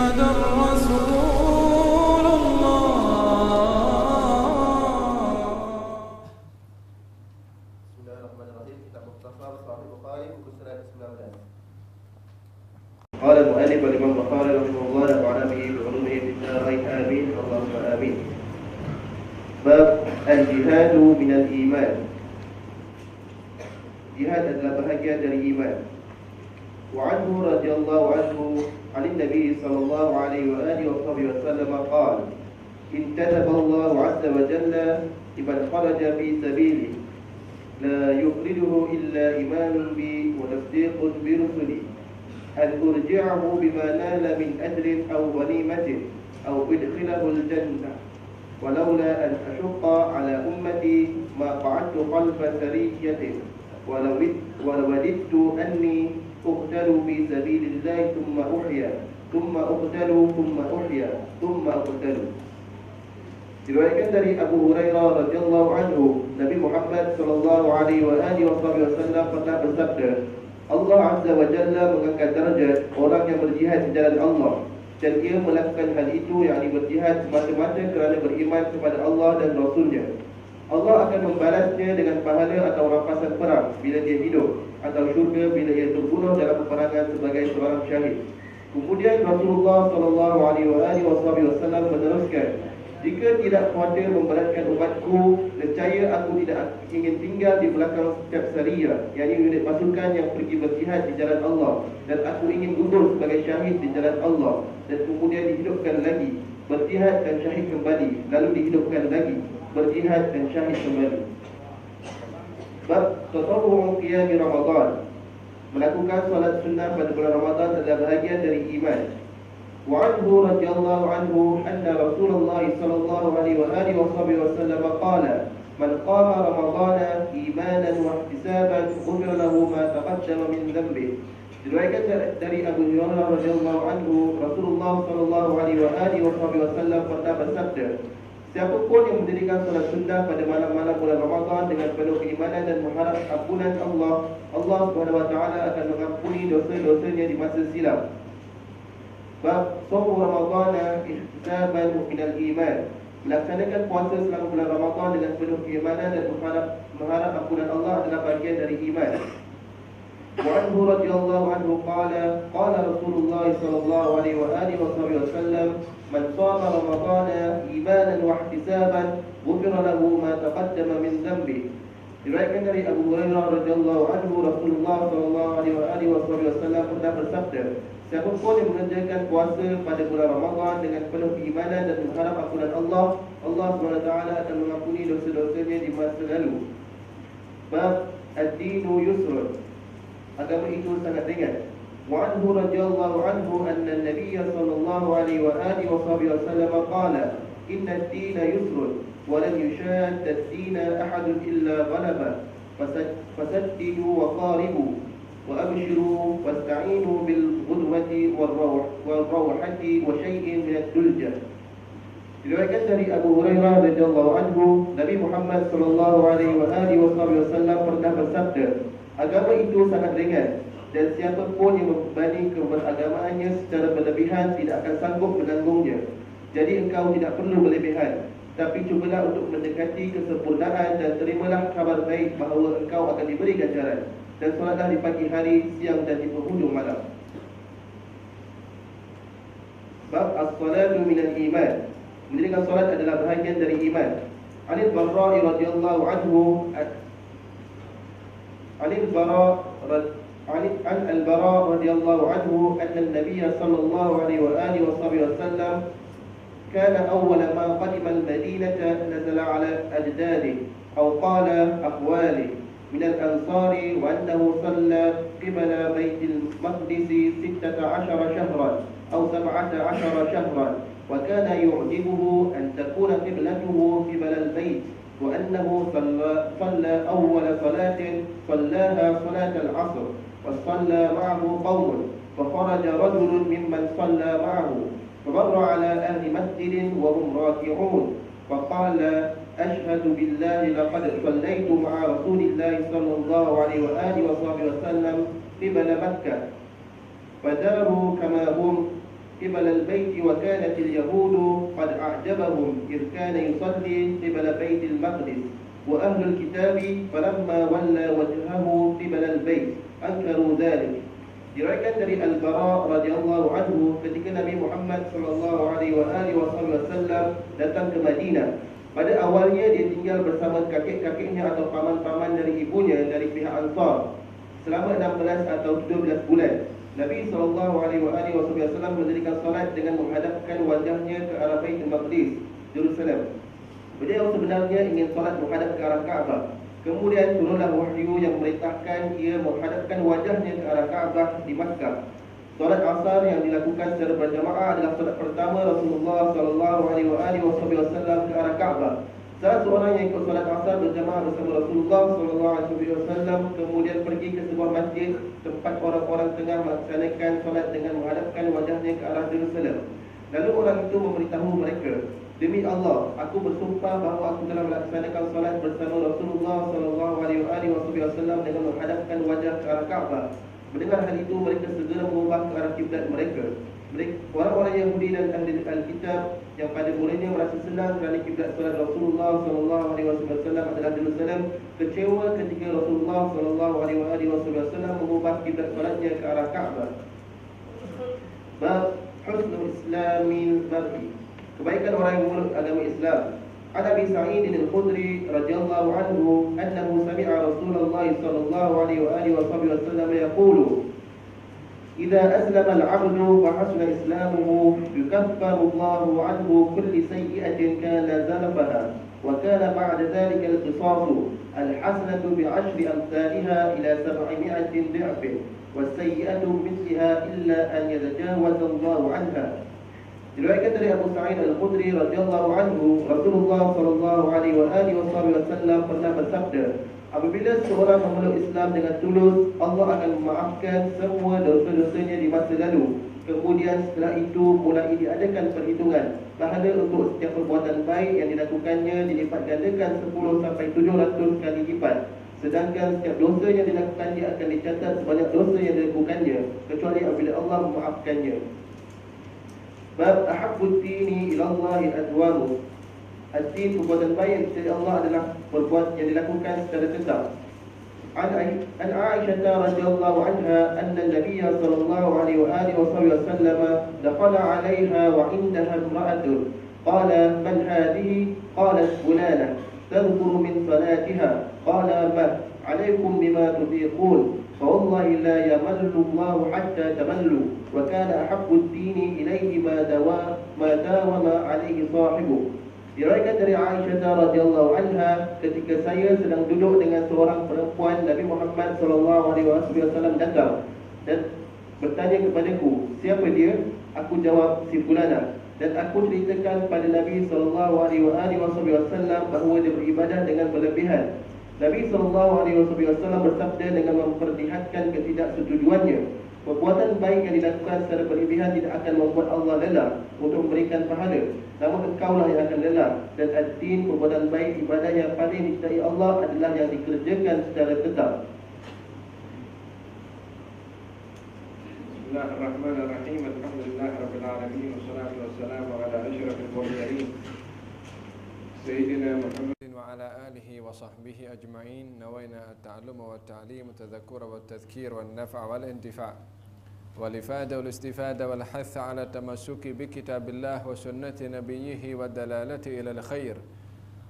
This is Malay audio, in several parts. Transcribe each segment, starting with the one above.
رسول الله. Bismillahirrahmanirrahim. Kitab Mukhtasar Sahih Bukhari buku surat 19. Qala al-mu'allif al-Imam Bukhari rahimahullah nafa'ana bihi bi 'ulumihi fid dharain amin Allahumma amin. Bab al-jihadu min al-iman. Jihad adalah bahagian dari iman. Wa anhu radhiyallahu anhu 'an Nabi sallallahu alaihi wa alihi wa sallam qala intataba Allah 'azza wa jalla liman kharaja fi sabilihi la yukhrijuhu illa imanun bi wa tasdiqun bi rusuli an urji'ahu bima nala min ajrin aw ghanimatin aw udkhilahu al-jannah ولولا أن أشق على أمتي ما قعدت خلف سرية ولوددت أني أقتل في سبيل الله ثم أحيا ثم أقتل ثم أحيا ثم أقتل. Diriwayatkan dari Abu Hurairah radhiyallahu anhu, Nabi Muhammad sallallahu alaihi wasallam pernah bersabda, Allah Azza wa Jalla mengangkat derajat orang yang berjihad di jalan Allah, dan ia melakukan hal itu, yakni berjihad semata-mata kerana beriman kepada Allah dan Rasulnya. Allah akan membalasnya dengan pahala atau rampasan perang bila dia hidup, atau syurga bila ia terbunuh dalam peperangan sebagai seorang syahid. Kemudian Rasulullah sallallahu alaihi wasallam meneruskan, jika tidak khawatir memberatkan umatku, nescaya aku tidak ingin tinggal di belakang setiap sariyah, yakni unit pasukan yang pergi berjihad di jalan Allah, dan aku ingin gugur sebagai syahid di jalan Allah, dan kemudian dihidupkan lagi, berjihad dan syahid kembali, lalu dihidupkan lagi, berjihad dan syahid kembali. Bab tatawwu' qiyam Ramadan. Melakukan solat sunnah pada bulan Ramadan adalah bahagian dari iman. وعنه رضي الله عنه أن رسول الله صلى الله عليه وآله وسلم قال من قام رمضان إيمانا واحتسابا غفر له ما تقدم من ذنبه. Diriwayatkan dari Abu Hurairah radhiyallahu anhu, Rasulullah sallallahu alaihi wasallam pernah bersabda, siapapun yang mendirikan salat sunnah pada malam-malam bulan Ramadan dengan penuh keimanan dan mengharap ampunan Allah, Allah Subhanahu wa taala akan mengampuni dosa-dosanya di masa silam. Bab shaum Ramadan ihtisaban min al-iman. Melaksanakan puasa selama bulan Ramadan dengan penuh keimanan dan mengharap ampunan Allah adalah bagian dari iman. Wa anhu radhiyallahu anhu qala Rasulullah sallallahu alaihi wa alihi wasallam man shama Ramadan imanan wa ihtisaban ghufira lahu ma taqaddama min dhanbi. Diriwayatkan dari Abu Hurairah radhiyallahu anhu, Rasulullah sallallahu alaihi wasallam pernah bersabda, siapapun yang mengerjakan puasa pada bulan Ramadan dengan penuh keimanan dan mengharap ampunan Allah, Allah SWT akan mengampuni dosa-dosanya di masa lalu. Bab ad-dinu yusrun. Agama itu sangat ringan. Wa anhu radhiyallahu anhu anna an-nabiy sallallahu alaihi wa alihi wasallam qala inna ad-dina yusrun wa lan yushadda ad-dina ahadun illa ghalaba fasaddidu wa qaribu wa abshiru wasta'inu bil ghudwati wal rawhati wa shay'in min ad-dulja. Diriwayatkan dari Abu Hurairah radhiyallahu anhu, Nabi Muhammad sallallahu alaihi wa alihi wasallam pernah bersabda, agama itu sangat ringan, dan siapapun yang membebani keberagamaannya secara berlebihan tidak akan sanggup menanggungnya. Jadi engkau tidak perlu berlebihan, tapi cubalah untuk mendekati kesempurnaan dan terimalah kabar baik bahawa engkau akan diberi ganjaran. Dan solatlah di pagi hari, siang dan di penghujung malam. Bab as-salatu minal iman. Mendirikan solat adalah bahagian dari iman. Anil Barra radhiyallahu anhu عن البراء رضي الله عنه أن النبي صلى الله عليه وآله وسلم كان أول ما قدم المدينة نزل على أجداده أو قال أخواله من الأنصار وأنه صلى قبل بيت المقدس 16 شهرا أو 17 شهرا وكان يعجبه أن تكون قبلته قبل البيت وأنه صلى أول صلاة صلاها صلاة العصر وصلى معه قوم فخرج رجل ممن صلى معه فمر على أهل مسجد وهم راكعون فقال أشهد بالله لقد صليت مع رسول الله صلى الله عليه وآله وصحبه وسلم قبل مكة فداروا كما هم قبل البيت وكانت اليهود قد أعجبهم إذ كان يصلي قبل بيت المقدس وأهل الكتاب فلما ولى وجهه قبل البيت أنكروا ذلك. Diriwayatkan dari Al-Bara radhiyallahu anhu ketika Nabi Muhammad sallallahu alaihi wasallam datang ke Madinah. Pada awalnya dia tinggal bersama kakek-kakeknya atau paman-paman dari ibunya dari pihak Ansar selama 16 atau 17 bulan. Nabi sallallahu alaihi wasallam mendirikan solat dengan menghadapkan wajahnya ke arah Baitul Maqdis, Jerusalem. Beliau sebenarnya ingin solat menghadap ke arah Kaabah. Kemudian turunlah wahyu yang memerintahkan ia menghadapkan wajahnya ke arah Kaabah di Makkah. Solat asar yang dilakukan secara berjamaah adalah solat pertama Rasulullah sallallahu alaihi wasallam ke arah Kaabah. Salah seorang yang ikut solat asar berjamaah bersama Rasulullah sallallahu alaihi wasallam kemudian pergi ke sebuah masjid tempat orang-orang tengah melaksanakan solat dengan menghadapkan wajahnya ke arah Jerusalem. Lalu orang itu memberitahu mereka, "Demi Allah, aku bersumpah bahawa aku telah melaksanakan solat bersama Rasulullah sallallahu alaihi wasallam dengan menghadapkan wajah ke arah Kaabah." Mendengar hal itu, mereka segera mengubah ke arah kiblat mereka. Orang-orang Yahudi dan ahli Alkitab yang pada mulanya merasa senang kerana kiblat solat Rasulullah sallallahu alaihi wasallam adalah Jerusalem, kecewa ketika Rasulullah sallallahu alaihi wasallam mengubah kiblat solatnya ke arah Kaabah. Bab husnul islamil mar'i, kebaikan orang yang menurut agama Islam. An Abi Sa'id al-Khudri radhiyallahu anhu annahu sami'a Rasulullah sallallahu alaihi wasallam yaqulu إذا أسلم العبد وحسن إسلامه يكفر الله عنه كل سيئة كان زلفها وكان بعد ذلك القصاص الحسنة بعشر أمثالها إلى 700 ضعف والسيئة مثلها إلا أن يتجاوز الله عنها. Diriwayatkan dari Abu Sa'id al-Khudri radhiyallahu anhu, Rasulullah sallallahu alaihi wasallam pernah bersabda, apabila seorang memeluk Islam dengan tulus, Allah akan memaafkan semua dosa-dosanya di masa lalu. Kemudian setelah itu mulai diadakan perhitungan. Pahala untuk setiap perbuatan baik yang dilakukannya dilipat gandakan 10 sampai 700 kali lipat. Sedangkan setiap dosa yang dilakukannya akan dicatat sebanyak dosa yang dilakukannya, kecuali apabila Allah memaafkannya. Bab ahabbud dini ila Allah adwamu. Ad-din, perbuatan baik yang dicari Allah adalah perbuatan yang dilakukan secara tetap. An Aisyah radhiyallahu anha anna an-nabiy sallallahu alaihi wasallam dakhala 'alayha wa 'indaha imra'atun qala man hadhihi qalat fulanah tadhkuru min salatiha qala ma 'alaykum bima tudiqun فوالله لا يمل الله حتى تملوا وكان أحب الدين إليه ما داوم عليه صاحبه. Diriwayatkan dari Aisyah radhiyallahu anha, ketika saya sedang duduk dengan seorang perempuan, Nabi Muhammad sallallahu alaihi wasallam datang dan bertanya kepadaku, siapa dia? Aku jawab, si fulanah. Dan aku ceritakan pada Nabi sallallahu alaihi wasallam bahawa dia beribadah dengan berlebihan. Nabi sallallahu alaihi wasallam bersabda dengan memperlihatkan ketidaksetujuannya. Perbuatan baik yang dilakukan secara berlebihan tidak akan membuat Allah lelah untuk memberikan pahala, namun engkaulah yang akan lelah. Dan ad-din, perbuatan baik, ibadah yang paling dicintai Allah adalah yang dikerjakan secara tetap. Bismillahirrahmanirrahim. Alhamdulillahirabbil alamin wassalatu wassalamu ala asyrafil mursalin sayyidina Muhammad wa ala alihi wa sahbihi ajma'in. Nawaina at-ta'alluma wa at-ta'lim wa tadhakkura wa at-tadhkir wa an-naf'a wal intifa' wal ifada wal istifada wal hath 'ala tamassuki bi kitabillah wa sunnati nabiyhi wa dalalati ila al-khair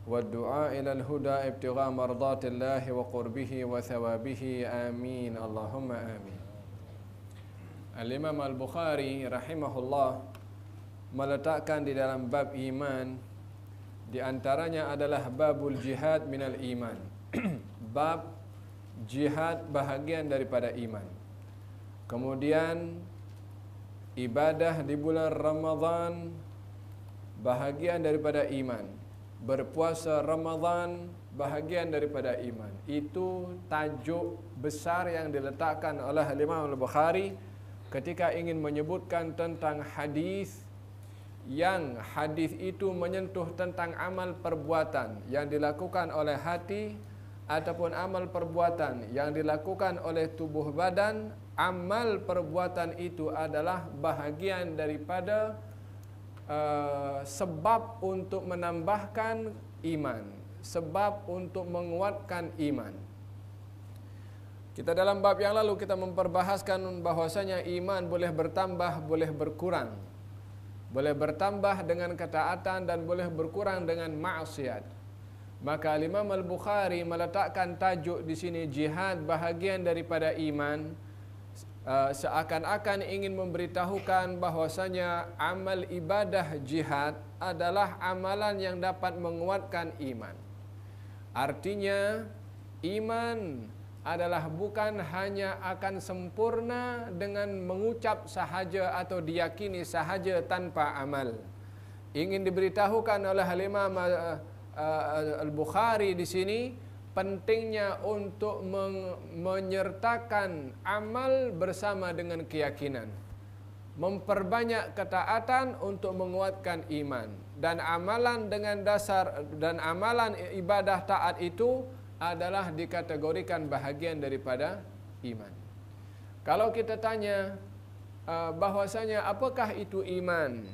wa ad-du'a ila al-huda ibtigha' mardatillahi wa qurbihi wa thawabihi. Amin. Allahumma amin. Al-Imam Al-Bukhari rahimahullah meletakkan di dalam bab iman, di antaranya adalah babul jihad minal iman. Bab jihad bahagian daripada iman. Kemudian ibadah di bulan Ramadan bahagian daripada iman. Berpuasa Ramadan bahagian daripada iman. Itu tajuk besar yang diletakkan oleh Imam Al-Bukhari ketika ingin menyebutkan tentang hadis yang hadis itu menyentuh tentang amal perbuatan yang dilakukan oleh hati ataupun amal perbuatan yang dilakukan oleh tubuh badan, amal perbuatan itu adalah bahagian daripada sebab untuk menambahkan iman, sebab untuk menguatkan iman. Kita dalam bab yang lalu kita memperbahaskan bahwasanya iman boleh bertambah, boleh berkurang. Boleh bertambah dengan ketaatan dan boleh berkurang dengan maksiat. Maka Imam Al-Bukhari meletakkan tajuk di sini jihad bahagian daripada iman, seakan-akan ingin memberitahukan bahwasanya amal ibadah jihad adalah amalan yang dapat menguatkan iman. Artinya iman adalah bukan hanya akan sempurna dengan mengucap sahaja atau diyakini sahaja tanpa amal. Ingin diberitahukan oleh Imam Al-Bukhari di sini pentingnya untuk menyertakan amal bersama dengan keyakinan. Memperbanyak ketaatan untuk menguatkan iman, dan amalan dengan dasar dan amalan ibadah taat itu adalah dikategorikan bahagian daripada iman. Kalau kita tanya bahwasanya apakah itu iman?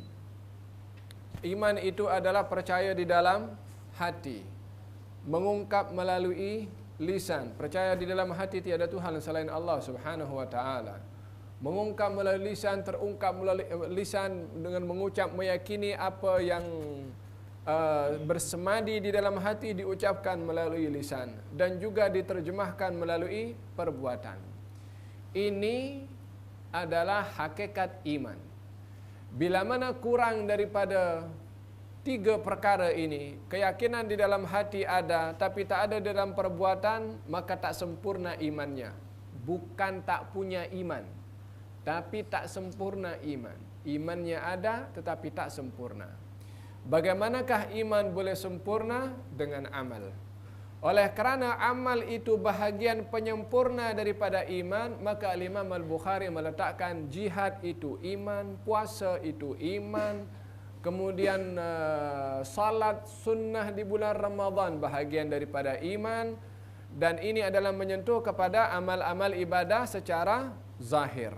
Iman itu adalah percaya di dalam hati, mengungkap melalui lisan, percaya di dalam hati tiada Tuhan selain Allah Subhanahu wa taala. Mengungkap melalui lisan, terungkap melalui lisan dengan mengucap meyakini apa yang bersemadi di dalam hati diucapkan melalui lisan dan juga diterjemahkan melalui perbuatan. Ini adalah hakikat iman. Bila mana kurang daripada 3 perkara ini, keyakinan di dalam hati ada tapi tak ada dalam perbuatan, maka tak sempurna imannya. Bukan tak punya iman, tapi tak sempurna iman. Imannya ada tetapi tak sempurna. Bagaimanakah iman boleh sempurna? Dengan amal. Oleh kerana amal itu bahagian penyempurna daripada iman, maka Imam Al-Bukhari meletakkan jihad itu iman, puasa itu iman, kemudian salat sunnah di bulan Ramadan bahagian daripada iman, dan ini adalah menyentuh kepada amal-amal ibadah secara zahir.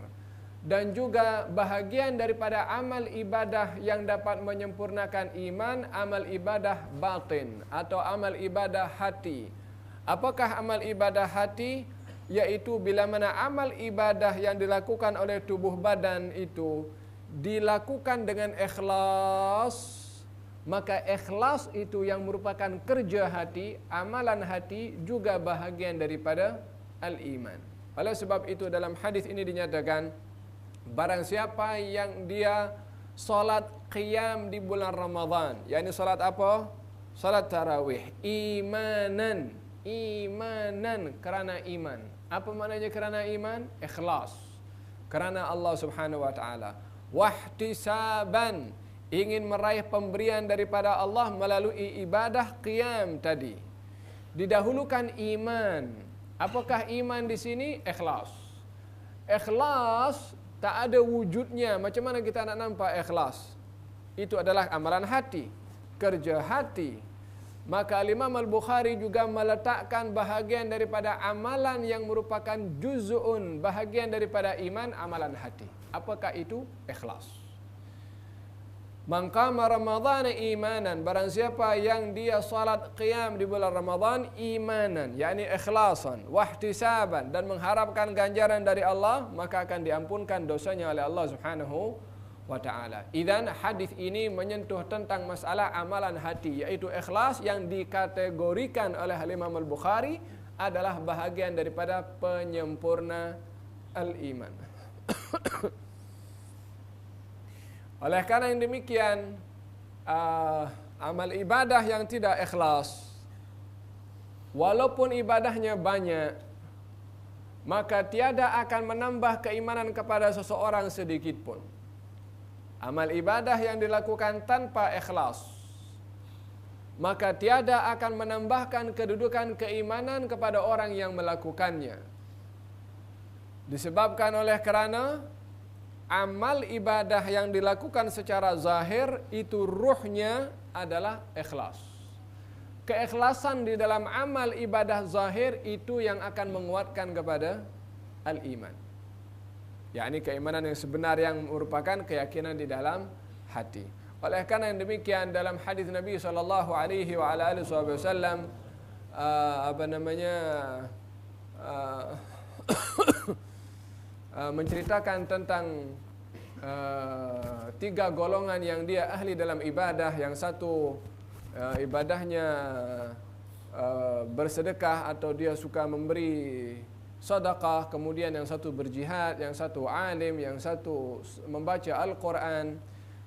Dan juga bahagian daripada amal ibadah yang dapat menyempurnakan iman, amal ibadah batin atau amal ibadah hati. Apakah amal ibadah hati? Yaitu bila mana amal ibadah yang dilakukan oleh tubuh badan itu dilakukan dengan ikhlas, maka ikhlas itu yang merupakan kerja hati, amalan hati juga bahagian daripada al-iman. Oleh sebab itu dalam hadis ini dinyatakan, barang siapa yang dia solat qiyam di bulan Ramadan, yakni solat apa? Solat tarawih, imanan kerana iman. Apa maknanya kerana iman? Ikhlas, kerana Allah Subhanahu wa taala. Wahtisaban, ingin meraih pemberian daripada Allah melalui ibadah qiyam tadi. Didahulukan iman. Apakah iman di sini? Ikhlas. Ikhlas tak ada wujudnya. Macam mana kita nak nampak ikhlas? Itu adalah amalan hati, kerja hati. Maka Imam Al-Bukhari juga meletakkan bahagian daripada amalan yang merupakan juz'un, bahagian daripada iman, amalan hati. Apakah itu? Ikhlas. Man qama Ramadhan imanan, barang siapa yang dia salat qiyam di bulan Ramadan imanan, yakni ikhlasan, wahtisaban, dan mengharapkan ganjaran dari Allah, maka akan diampunkan dosanya oleh Allah Subhanahu wa taala. Idzan hadis ini menyentuh tentang masalah amalan hati, yaitu ikhlas, yang dikategorikan oleh Imam Al-Bukhari adalah bahagian daripada penyempurna al-iman. Oleh karena yang demikian, amal ibadah yang tidak ikhlas, walaupun ibadahnya banyak, maka tiada akan menambah keimanan kepada seseorang sedikit pun. Amal ibadah yang dilakukan tanpa ikhlas, maka tiada akan menambahkan kedudukan keimanan kepada orang yang melakukannya. Disebabkan oleh kerana amal ibadah yang dilakukan secara zahir itu ruhnya adalah ikhlas. keikhlasan di dalam amal ibadah zahir itu yang akan menguatkan kepada al-iman. Yakni keimanan yang sebenar yang merupakan keyakinan di dalam hati. Oleh karena yang demikian dalam hadis Nabi sallallahu alaihi wa ala alihi wasallam menceritakan tentang tiga golongan yang dia ahli dalam ibadah. Yang satu ibadahnya bersedekah atau dia suka memberi sedekah, kemudian yang satu berjihad, yang satu alim, yang satu membaca Al-Quran.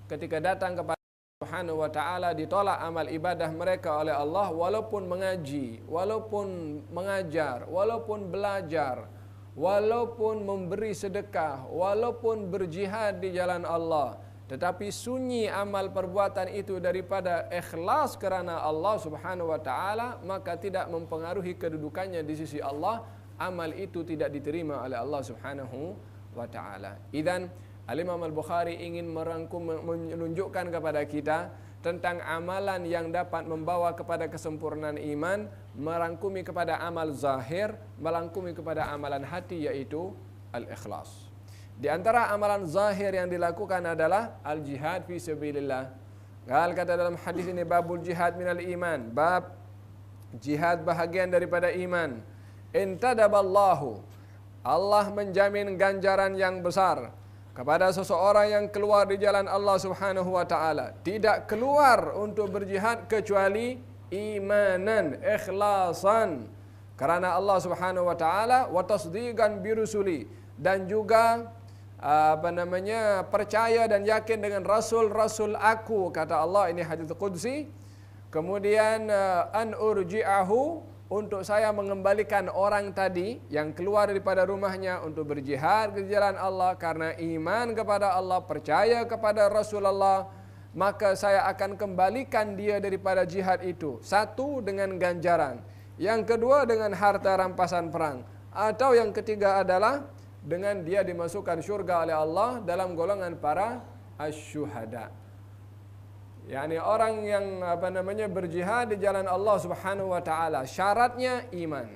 Ketika datang kepada Allah Subhanahu wa taala, ditolak amal ibadah mereka oleh Allah, walaupun mengaji, walaupun mengajar, walaupun belajar, walaupun memberi sedekah, walaupun berjihad di jalan Allah, tetapi sunyi amal perbuatan itu daripada ikhlas kerana Allah Subhanahu wa taala, maka tidak mempengaruhi kedudukannya di sisi Allah. Amal itu tidak diterima oleh Allah Subhanahu wa taala. Idzan Al-Imam Al-Bukhari ingin menunjukkan kepada kita tentang amalan yang dapat membawa kepada kesempurnaan iman, merangkumi kepada amal zahir, merangkumi kepada amalan hati, yaitu al-ikhlas. Di antara amalan zahir yang dilakukan adalah al-jihad fi sabilillah. Qal kata dalam hadis ini, babul jihad minal iman, bab jihad bahagian daripada iman. Intadaballahu, Allah menjamin ganjaran yang besar kepada seseorang yang keluar di jalan Allah Subhanahu wa taala. Tidak keluar untuk berjihad kecuali imanan, ikhlasan karena Allah Subhanahu wa taala, wa tasdiqan birusuli, dan juga percaya dan yakin dengan rasul-rasul aku, kata Allah, ini hadits qudsi. Kemudian an urji'ahu, untuk saya mengembalikan orang tadi yang keluar daripada rumahnya untuk berjihad ke jalan Allah karena iman kepada Allah, percaya kepada Rasulullah, maka saya akan kembalikan dia daripada jihad itu. Satu, dengan ganjaran. Yang kedua, dengan harta rampasan perang. Atau yang ketiga adalah dengan dia dimasukkan syurga oleh Allah dalam golongan para asyuhada. Yani orang yang berjihad di jalan Allah Subhanahu wa taala, syaratnya iman.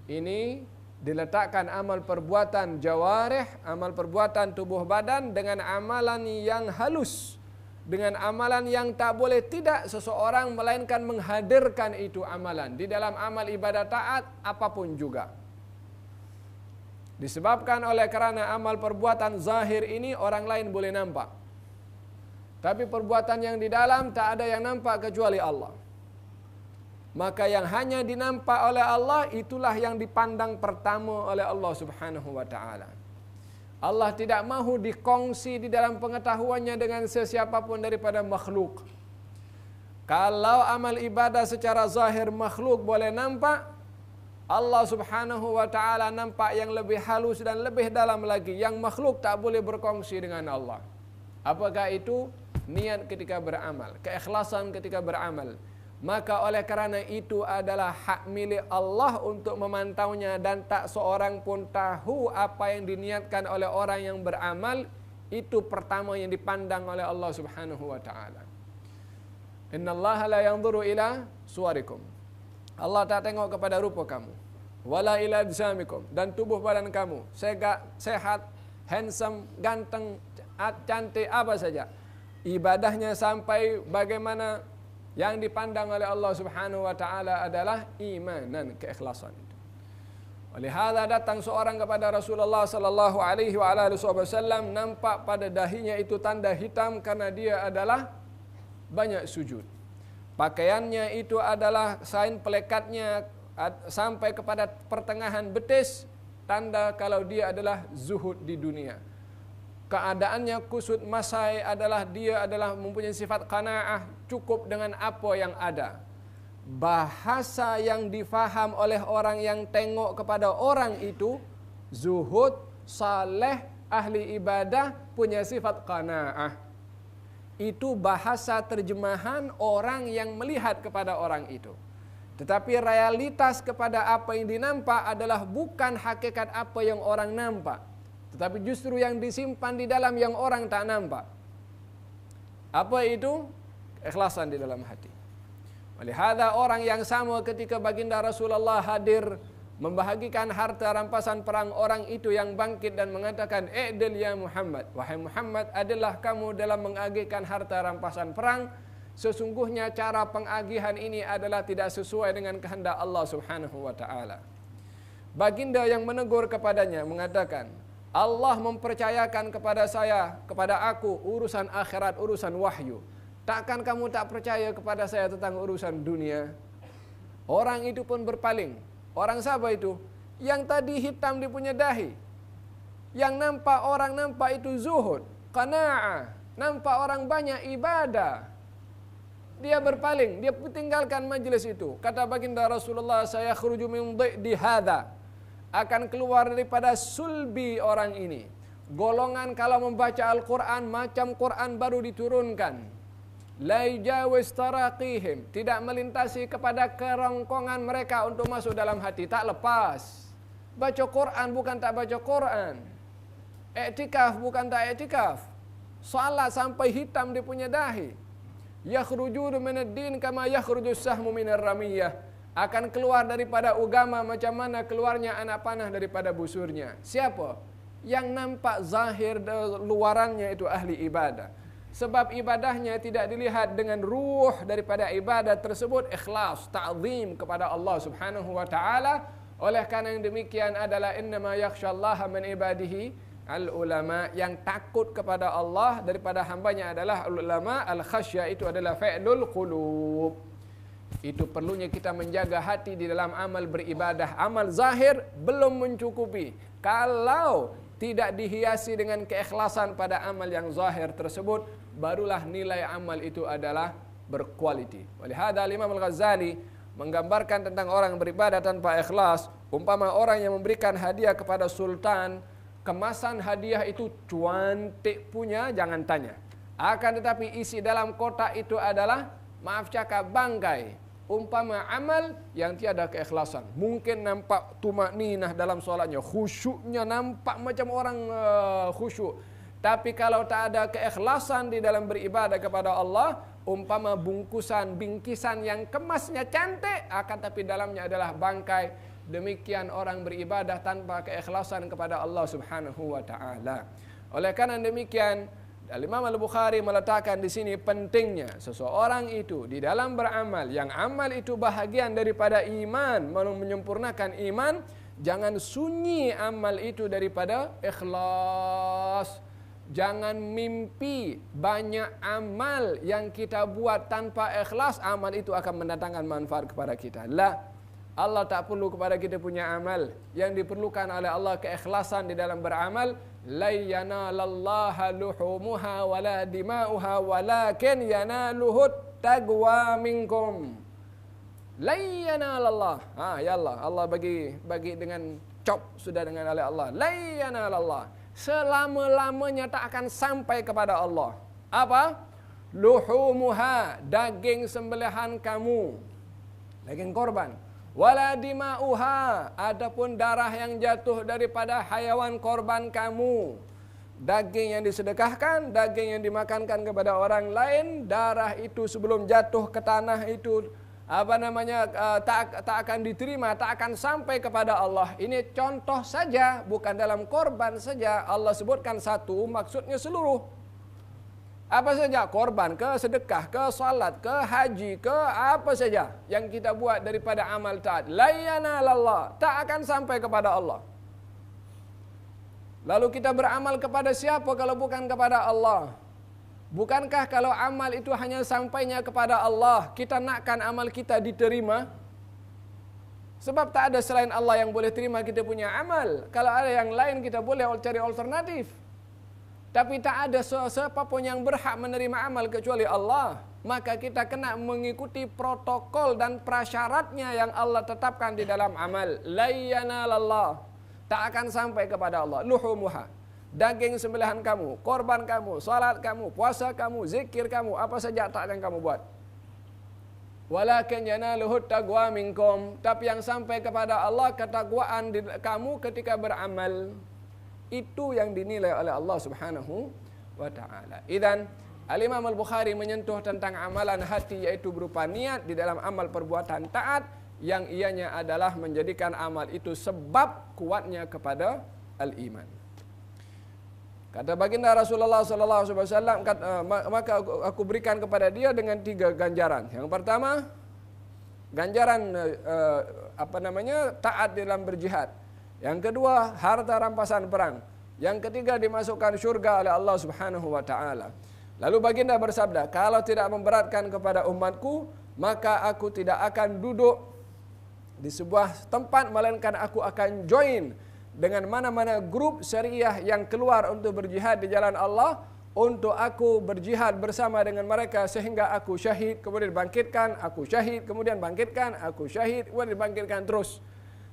Ini diletakkan amal perbuatan jawarih, amal perbuatan tubuh badan dengan amalan yang halus, dengan amalan yang tak boleh tidak seseorang melainkan menghadirkan itu amalan di dalam amal ibadah taat apapun juga. Disebabkan oleh kerana amal perbuatan zahir ini orang lain boleh nampak, tapi perbuatan yang di dalam tak ada yang nampak kecuali Allah. Maka yang hanya dinampak oleh Allah, itulah yang dipandang pertama oleh Allah Subhanahu wa taala. Allah tidak mahu dikongsi di dalam pengetahuannya dengan sesiapapun daripada makhluk. Kalau amal ibadah secara zahir makhluk boleh nampak, Allah Subhanahu wa taala nampak yang lebih halus dan lebih dalam lagi, yang makhluk tak boleh berkongsi dengan Allah. Apakah itu? Niat ketika beramal, keikhlasan ketika beramal. Maka oleh kerana itu adalah hak milik Allah untuk memantaunya, dan tak seorang pun tahu apa yang diniatkan oleh orang yang beramal. Itu pertama yang dipandang oleh Allah Subhanahu wa taala. Innallaha la yanzuru ila suwarikum, Allah tak tengok kepada rupa kamu, wala ila ajsamikum, dan tubuh badan kamu, sehat, handsome, ganteng, cantik, apa saja. Ibadahnya sampai bagaimana, yang dipandang oleh Allah Subhanahu wa taala adalah imanan, keikhlasan itu. Oleh hadza datang seorang kepada Rasulullah sallallahu alaihi wasallam, nampak pada dahinya itu tanda hitam karena dia adalah banyak sujud. Pakaiannya itu adalah kain pelekatnya sampai kepada pertengahan betis, tanda kalau dia adalah zuhud di dunia. Keadaannya kusut masai adalah dia adalah mempunyai sifat qanaah, cukup dengan apa yang ada. Bahasa yang difaham oleh orang yang tengok kepada orang itu, zuhud, saleh, ahli ibadah, punya sifat qanaah. Itu bahasa terjemahan orang yang melihat kepada orang itu. Tetapi realitas kepada apa yang dinampak adalah bukan hakikat apa yang orang nampak, tetapi justru yang disimpan di dalam yang orang tak nampak. Apa itu? Ikhlasan di dalam hati. Walihada orang yang sama ketika baginda Rasulullah hadir membahagikan harta rampasan perang, orang itu yang bangkit dan mengatakan, "I'dil ya Muhammad, wahai Muhammad, adalah kamu dalam mengagihkan harta rampasan perang. Sesungguhnya cara pengagihan ini adalah tidak sesuai dengan kehendak Allah Subhanahu wa taala." Baginda yang menegur kepadanya mengatakan, "Allah mempercayakan kepada saya, kepada aku urusan akhirat, urusan wahyu. Takkan kamu tak percaya kepada saya tentang urusan dunia?" Orang itu pun berpaling. Orang siapa itu? Yang tadi hitam dia punya dahi. Yang nampak orang nampak itu zuhud, qanaa'ah. Nampak orang banyak ibadah. Dia berpaling, dia tinggalkan majlis itu. Kata baginda Rasulullah, "Saya khruju min dhi'di hadza." Akan keluar daripada sulbi orang ini. Golongan kalau membaca Al-Quran, macam Quran baru diturunkan. La yujawis taraqihim, tidak melintasi kepada kerongkongan mereka untuk masuk dalam hati, tak lepas. Baca Quran bukan tak baca Quran. Iktikaf bukan tak iktikaf. Salat sampai hitam dia punya dahi. Yakhrujuna minad din kama yakhrujus sahmu minar ramiyah. Akan keluar daripada agama macam mana keluarnya anak panah daripada busurnya. Siapa? Yang nampak zahir luarannya itu ahli ibadah. Sebab ibadahnya tidak dilihat dengan ruh daripada ibadat tersebut, ikhlas, ta'zim kepada Allah Subhanahu wa taala. Oleh karena yang demikian adalah innama yakhsyallaha min ibadihi al-ulama, yang takut kepada Allah daripada hambanya adalah al-ulama. Al-khasyah itu adalah fi'lul qulub. Itu perlunya kita menjaga hati di dalam amal beribadah. Amal zahir belum mencukupi kalau tidak dihiasi dengan keikhlasan pada amal yang zahir tersebut, barulah nilai amal itu adalah berkualiti. Walihada Imam Al-Ghazali menggambarkan tentang orang beribadah tanpa ikhlas, umpama orang yang memberikan hadiah kepada sultan, kemasan hadiah itu cantik punya, jangan tanya. Akan tetapi isi dalam kotak itu adalah, maaf cakap, bangkai. Umpama amal yang tiada keikhlasan. Mungkin nampak tumakninah dalam solatnya, khusyuknya nampak macam orang khusyuk. Tapi kalau tak ada keikhlasan di dalam beribadah kepada Allah, umpama bungkusan, bingkisan yang kemasnya cantik, akan tapi dalamnya adalah bangkai. Demikian orang beribadah tanpa keikhlasan kepada Allah Subhanahu wa taala. Oleh karena demikian, Imam Al-Bukhari meletakkan di sini pentingnya seseorang itu di dalam beramal, yang amal itu bahagian daripada iman, menyempurnakan iman, jangan sunyi amal itu daripada ikhlas. Jangan mimpi banyak amal yang kita buat tanpa ikhlas, amal itu akan mendatangkan manfaat kepada kita. La, Allah tak perlu kepada kita punya amal. Yang diperlukan oleh Allah keikhlasan di dalam beramal. La yanalallaha luhumuha wala dima'uha walakin yanaluhut taqwa minkum. La yanalallah. Ya Allah, Allah bagi dengan cop sudah dengan oleh Allah. La yanalallah. Selama-lamanya tak akan sampai kepada Allah. Apa? Luhumuha, daging sembelihan kamu, daging korban. Wala dima'uha, adapun darah yang jatuh daripada hayawan korban kamu. Daging yang disedekahkan, daging yang dimakankan kepada orang lain, darah itu sebelum jatuh ke tanah itu tak akan diterima, tak akan sampai kepada Allah. Ini contoh saja, bukan dalam korban saja. Allah sebutkan satu, maksudnya seluruh. Apa saja, korban ke, sedekah ke, salat ke, haji ke, apa saja yang kita buat daripada amal taat, la yanalallah, tak akan sampai kepada Allah. Lalu kita beramal kepada siapa kalau bukan kepada Allah? Bukankah kalau amal itu hanya sampainya kepada Allah, kita nakkan amal kita diterima? Sebab tak ada selain Allah yang boleh terima kita punya amal. Kalau ada yang lain kita boleh cari alternatif. Tapi tak ada siapapun yang berhak menerima amal kecuali Allah. Maka kita kena mengikuti protokol dan prasyaratnya yang Allah tetapkan di dalam amal. La yanalallah, tak akan sampai kepada Allah. Luhumuha, daging sembelihan kamu, korban kamu, salat kamu, puasa kamu, zikir kamu, apa saja tak akan kamu buat. Walakin yanaluhut taqwa minkum, tapi yang sampai kepada Allah ketakwaan kamu ketika beramal. Itu yang dinilai oleh Allah Subhanahu wa taala. Idzan Al-Imam Al-Bukhari menyentuh tentang amalan hati, yaitu berupa niat di dalam amal perbuatan taat, yang ianya adalah menjadikan amal itu sebab kuatnya kepada al-iman. Kata baginda Rasulullah SAW, maka aku berikan kepada dia dengan 3 ganjaran. Yang pertama, ganjaran taat dalam berjihad. Yang kedua, harta rampasan perang. Yang ketiga, dimasukkan syurga oleh Allah Subhanahu wa taala. Lalu baginda bersabda, kalau tidak memberatkan kepada umatku, maka aku tidak akan duduk di sebuah tempat, melainkan aku akan join dengan mana-mana grup syariah yang keluar untuk berjihad di jalan Allah, untuk aku berjihad bersama dengan mereka sehingga aku syahid, kemudian bangkitkan, aku syahid, kemudian bangkitkan, aku syahid, kemudian bangkitkan terus.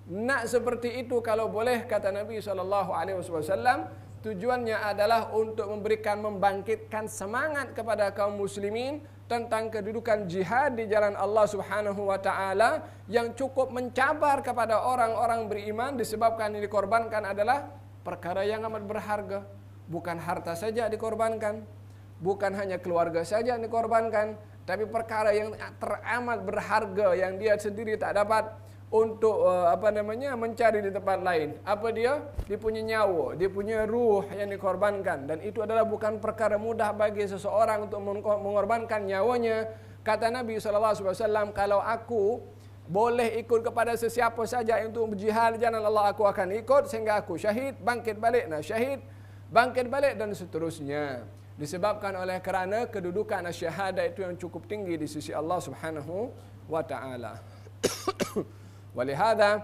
Nak seperti itu kalau boleh, kata Nabi SAW, tujuannya adalah untuk membangkitkan semangat kepada kaum muslimin tentang kedudukan jihad di jalan Allah Subhanahu wa taala, yang cukup mencabar kepada orang-orang beriman, disebabkan yang dikorbankan adalah perkara yang amat berharga. Bukan harta saja dikorbankan, bukan hanya keluarga saja yang dikorbankan, tapi perkara yang teramat berharga yang dia sendiri tak dapat untuk mencari di tempat lain. Apa dia? Dia punya nyawa, dia punya ruh yang dikorbankan, dan itu adalah bukan perkara mudah bagi seseorang untuk mengorbankan nyawanya. Kata Nabi SAW, kalau aku boleh ikut kepada sesiapa saja untuk berjihad di jalan Allah, aku akan ikut sehingga aku syahid, bangkit balik, syahid, bangkit balik, dan seterusnya. Disebabkan oleh kerana kedudukan syahadah itu yang cukup tinggi di sisi Allah Subhanahu wa taala. Walihada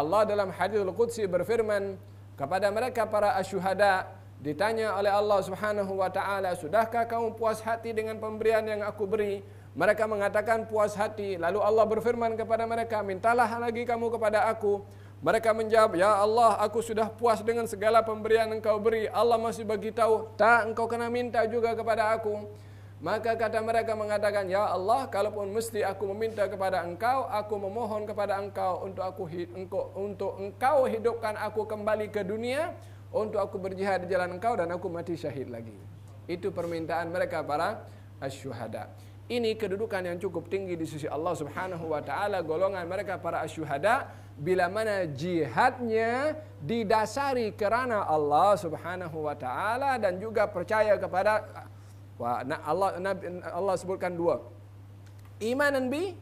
Allah dalam hadits Al-Qudsi berfirman kepada mereka para asyuhada, ditanya oleh Allah Subhanahu wa taala, sudahkah kamu puas hati dengan pemberian yang aku beri? Mereka mengatakan puas hati. Lalu Allah berfirman kepada mereka, mintalah lagi kamu kepada aku. Mereka menjawab, ya Allah, aku sudah puas dengan segala pemberian engkau beri. Allah masih bagi tahu, tak, engkau kena minta juga kepada aku. Maka kata mereka mengatakan, ya Allah, kalaupun mesti aku meminta kepada engkau, aku memohon kepada engkau untuk engkau hidupkan aku kembali ke dunia, untuk aku berjihad di jalan engkau dan aku mati syahid lagi. Itu permintaan mereka para asyuhada. Ini kedudukan yang cukup tinggi di sisi Allah Subhanahu wa taala golongan mereka para asyuhada, bila mana jihadnya didasari kerana Allah Subhanahu wa taala dan juga percaya kepada Allah sebutkan 2. Imanan bi,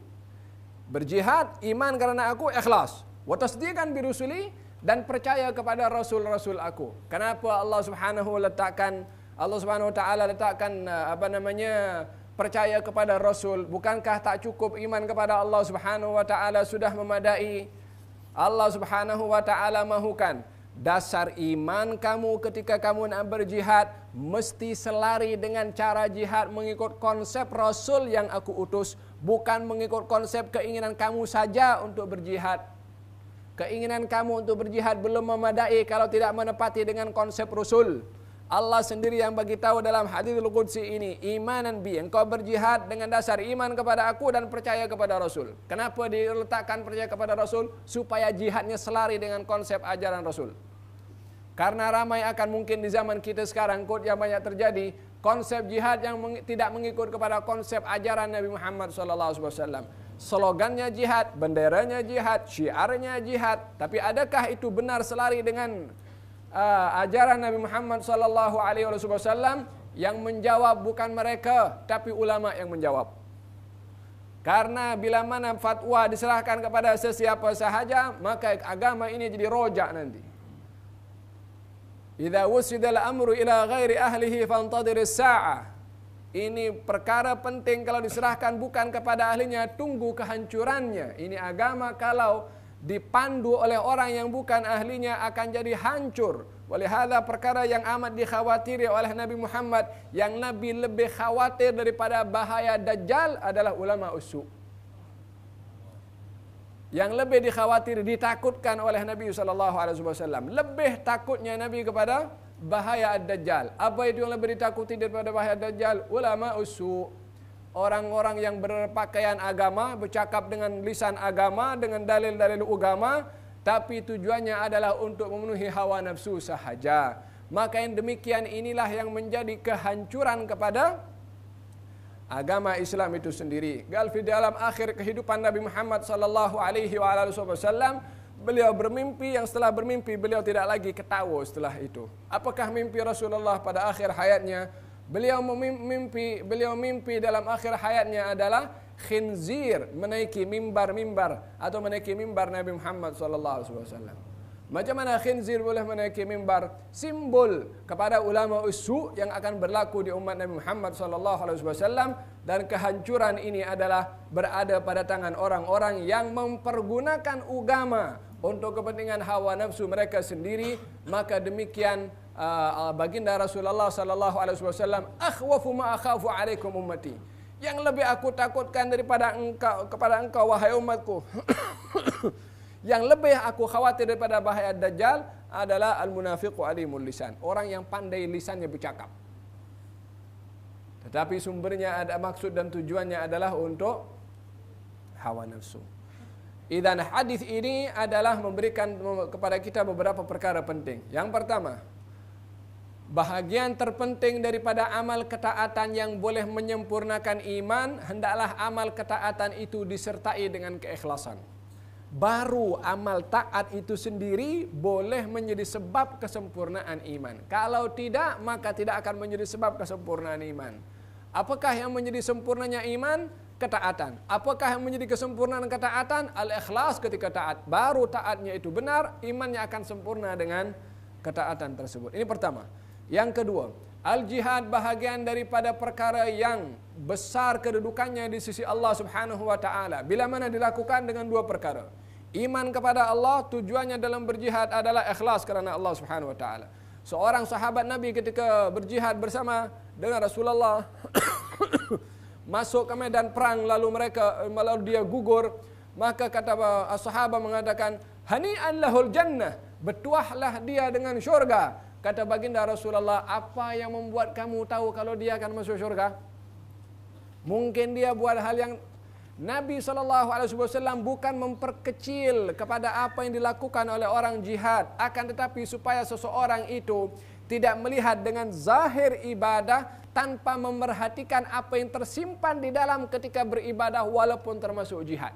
berjihad, iman karena aku, ikhlas. Wa tasdiqan bi rusuli, dan percaya kepada rasul-rasul aku. Kenapa Allah Subhanahu wa taala letakkan percaya kepada rasul? Bukankah tak cukup iman kepada Allah Subhanahu wa taala sudah memadai? Allah Subhanahu wa taala mahukan dasar iman kamu ketika kamu nak berjihad mesti selari dengan cara jihad mengikut konsep Rasul yang aku utus, bukan mengikut konsep keinginan kamu saja untuk berjihad. Keinginan kamu untuk berjihad belum memadai kalau tidak menepati dengan konsep Rasul. Allah sendiri yang bagi tahu dalam hadits Al-Qudsi ini, imanan bi, engkau berjihad dengan dasar iman kepada aku dan percaya kepada Rasul. Kenapa diletakkan percaya kepada Rasul? Supaya jihadnya selari dengan konsep ajaran Rasul. Karena ramai akan mungkin di zaman kita sekarang yang banyak terjadi konsep jihad yang tidak mengikut kepada konsep ajaran Nabi Muhammad SAW. Slogannya jihad, benderanya jihad, syiarnya jihad, tapi adakah itu benar selari dengan ajaran Nabi Muhammad SAW? Yang menjawab bukan mereka, tapi ulama yang menjawab. Karena bila mana fatwa diserahkan kepada sesiapa sahaja, maka agama ini jadi rojak nanti. Idza wusidal amru ila ghairi ahlihi fantadhiris sa'ah. Ini perkara penting, kalau diserahkan bukan kepada ahlinya, tunggu kehancurannya. Ini agama kalau dipandu oleh orang yang bukan ahlinya akan jadi hancur. Walihada perkara yang amat dikhawatiri oleh Nabi Muhammad, yang Nabi lebih khawatir daripada bahaya Dajjal adalah ulama usu. Yang lebih dikhawatir, ditakutkan oleh Nabi SAW. Lebih takutnya Nabi kepada bahaya Ad-Dajjal. Apa itu yang lebih ditakuti daripada bahaya Dajjal? Ulama usu. Orang-orang yang berpakaian agama, bercakap dengan lisan agama, dengan dalil-dalil agama, tapi tujuannya adalah untuk memenuhi hawa nafsu sahaja. maka yang demikian inilah yang menjadi kehancuran kepada agama Islam itu sendiri. Di dalam akhir kehidupan Nabi Muhammad sallallahu alaihi wasallam, beliau bermimpi, yang setelah bermimpi beliau tidak lagi ketawa setelah itu. Apakah mimpi Rasulullah pada akhir hayatnya? Beliau mimpi dalam akhir hayatnya adalah khinzir menaiki mimbar atau menaiki mimbar Nabi Muhammad sallallahu alaihi wasallam. Macam mana khinzir boleh menaiki mimbar? Simbol kepada ulama usu yang akan berlaku di umat Nabi Muhammad sallallahu alaihi wasallam, dan kehancuran ini adalah berada pada tangan orang-orang yang mempergunakan agama untuk kepentingan hawa nafsu mereka sendiri. Maka demikian baginda Rasulullah sallallahu alaihi wasallam, akhwafu ma akhafu alaikum ummati, yang lebih aku takutkan daripada kepada engkau wahai umatku yang lebih aku khawatir daripada bahaya Dajjal adalah al-munafiqu alimul lisan, orang yang pandai lisannya bercakap. Tetapi sumbernya ada, maksud dan tujuannya adalah untuk hawa nafsu. Idzan hadis ini adalah memberikan kepada kita beberapa perkara penting. Yang pertama, bahagian terpenting daripada amal ketaatan yang boleh menyempurnakan iman, hendaklah amal ketaatan itu disertai dengan keikhlasan. Baru amal taat itu sendiri boleh menjadi sebab kesempurnaan iman. Kalau tidak, maka tidak akan menjadi sebab kesempurnaan iman. Apakah yang menjadi sempurnanya iman? Ketaatan. Apakah yang menjadi kesempurnaan ketaatan? Al-ikhlas ketika taat. Baru taatnya itu benar, imannya akan sempurna dengan ketaatan tersebut. Ini pertama. Yang kedua, al-jihad bahagian daripada perkara yang besar kedudukannya di sisi Allah Subhanahu wa taala. Bila mana dilakukan dengan dua perkara. Iman kepada Allah, tujuannya dalam berjihad adalah ikhlas kerana Allah Subhanahu wa taala. Seorang sahabat Nabi ketika berjihad bersama dengan Rasulullah masuk ke medan perang, lalu dia gugur, maka kata sahabat mengatakan, hani'an lahul jannah, bertuahlah dia dengan syurga. Kata baginda Rasulullah, apa yang membuat kamu tahu kalau dia akan masuk syurga? Mungkin dia buat hal yang Nabi SAW bukan memperkecil kepada apa yang dilakukan oleh orang jihad, akan tetapi supaya seseorang itu tidak melihat dengan zahir ibadah tanpa memerhatikan apa yang tersimpan di dalam ketika beribadah walaupun termasuk jihad.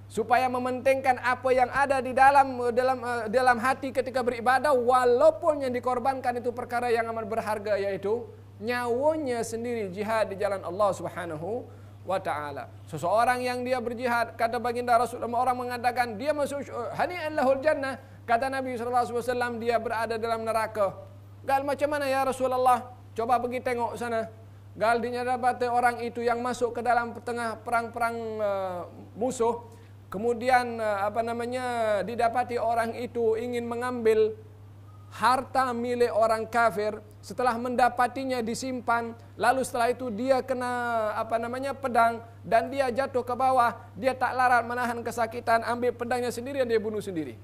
Supaya mementingkan apa yang ada di dalam hati ketika beribadah, walaupun yang dikorbankan itu perkara yang amat berharga, yaitu nyawanya sendiri, jihad di jalan Allah Subhanahu wa ta'ala. Seseorang yang dia berjihad, kata baginda Rasulullah, orang mengatakan dia masuk hani'an lahul jannah, kata Nabi SAW, dia berada dalam neraka. Gal, macam mana ya Rasulullah? Coba pergi tengok sana. Gal, didapati orang itu yang masuk ke dalam tengah perang-perang musuh. Kemudian didapati orang itu ingin mengambil harta milik orang kafir. Setelah mendapatinya disimpan, lalu setelah itu dia kena pedang dan dia jatuh ke bawah. Dia tak larat menahan kesakitan, ambil pedangnya sendiri dan dia bunuh sendiri.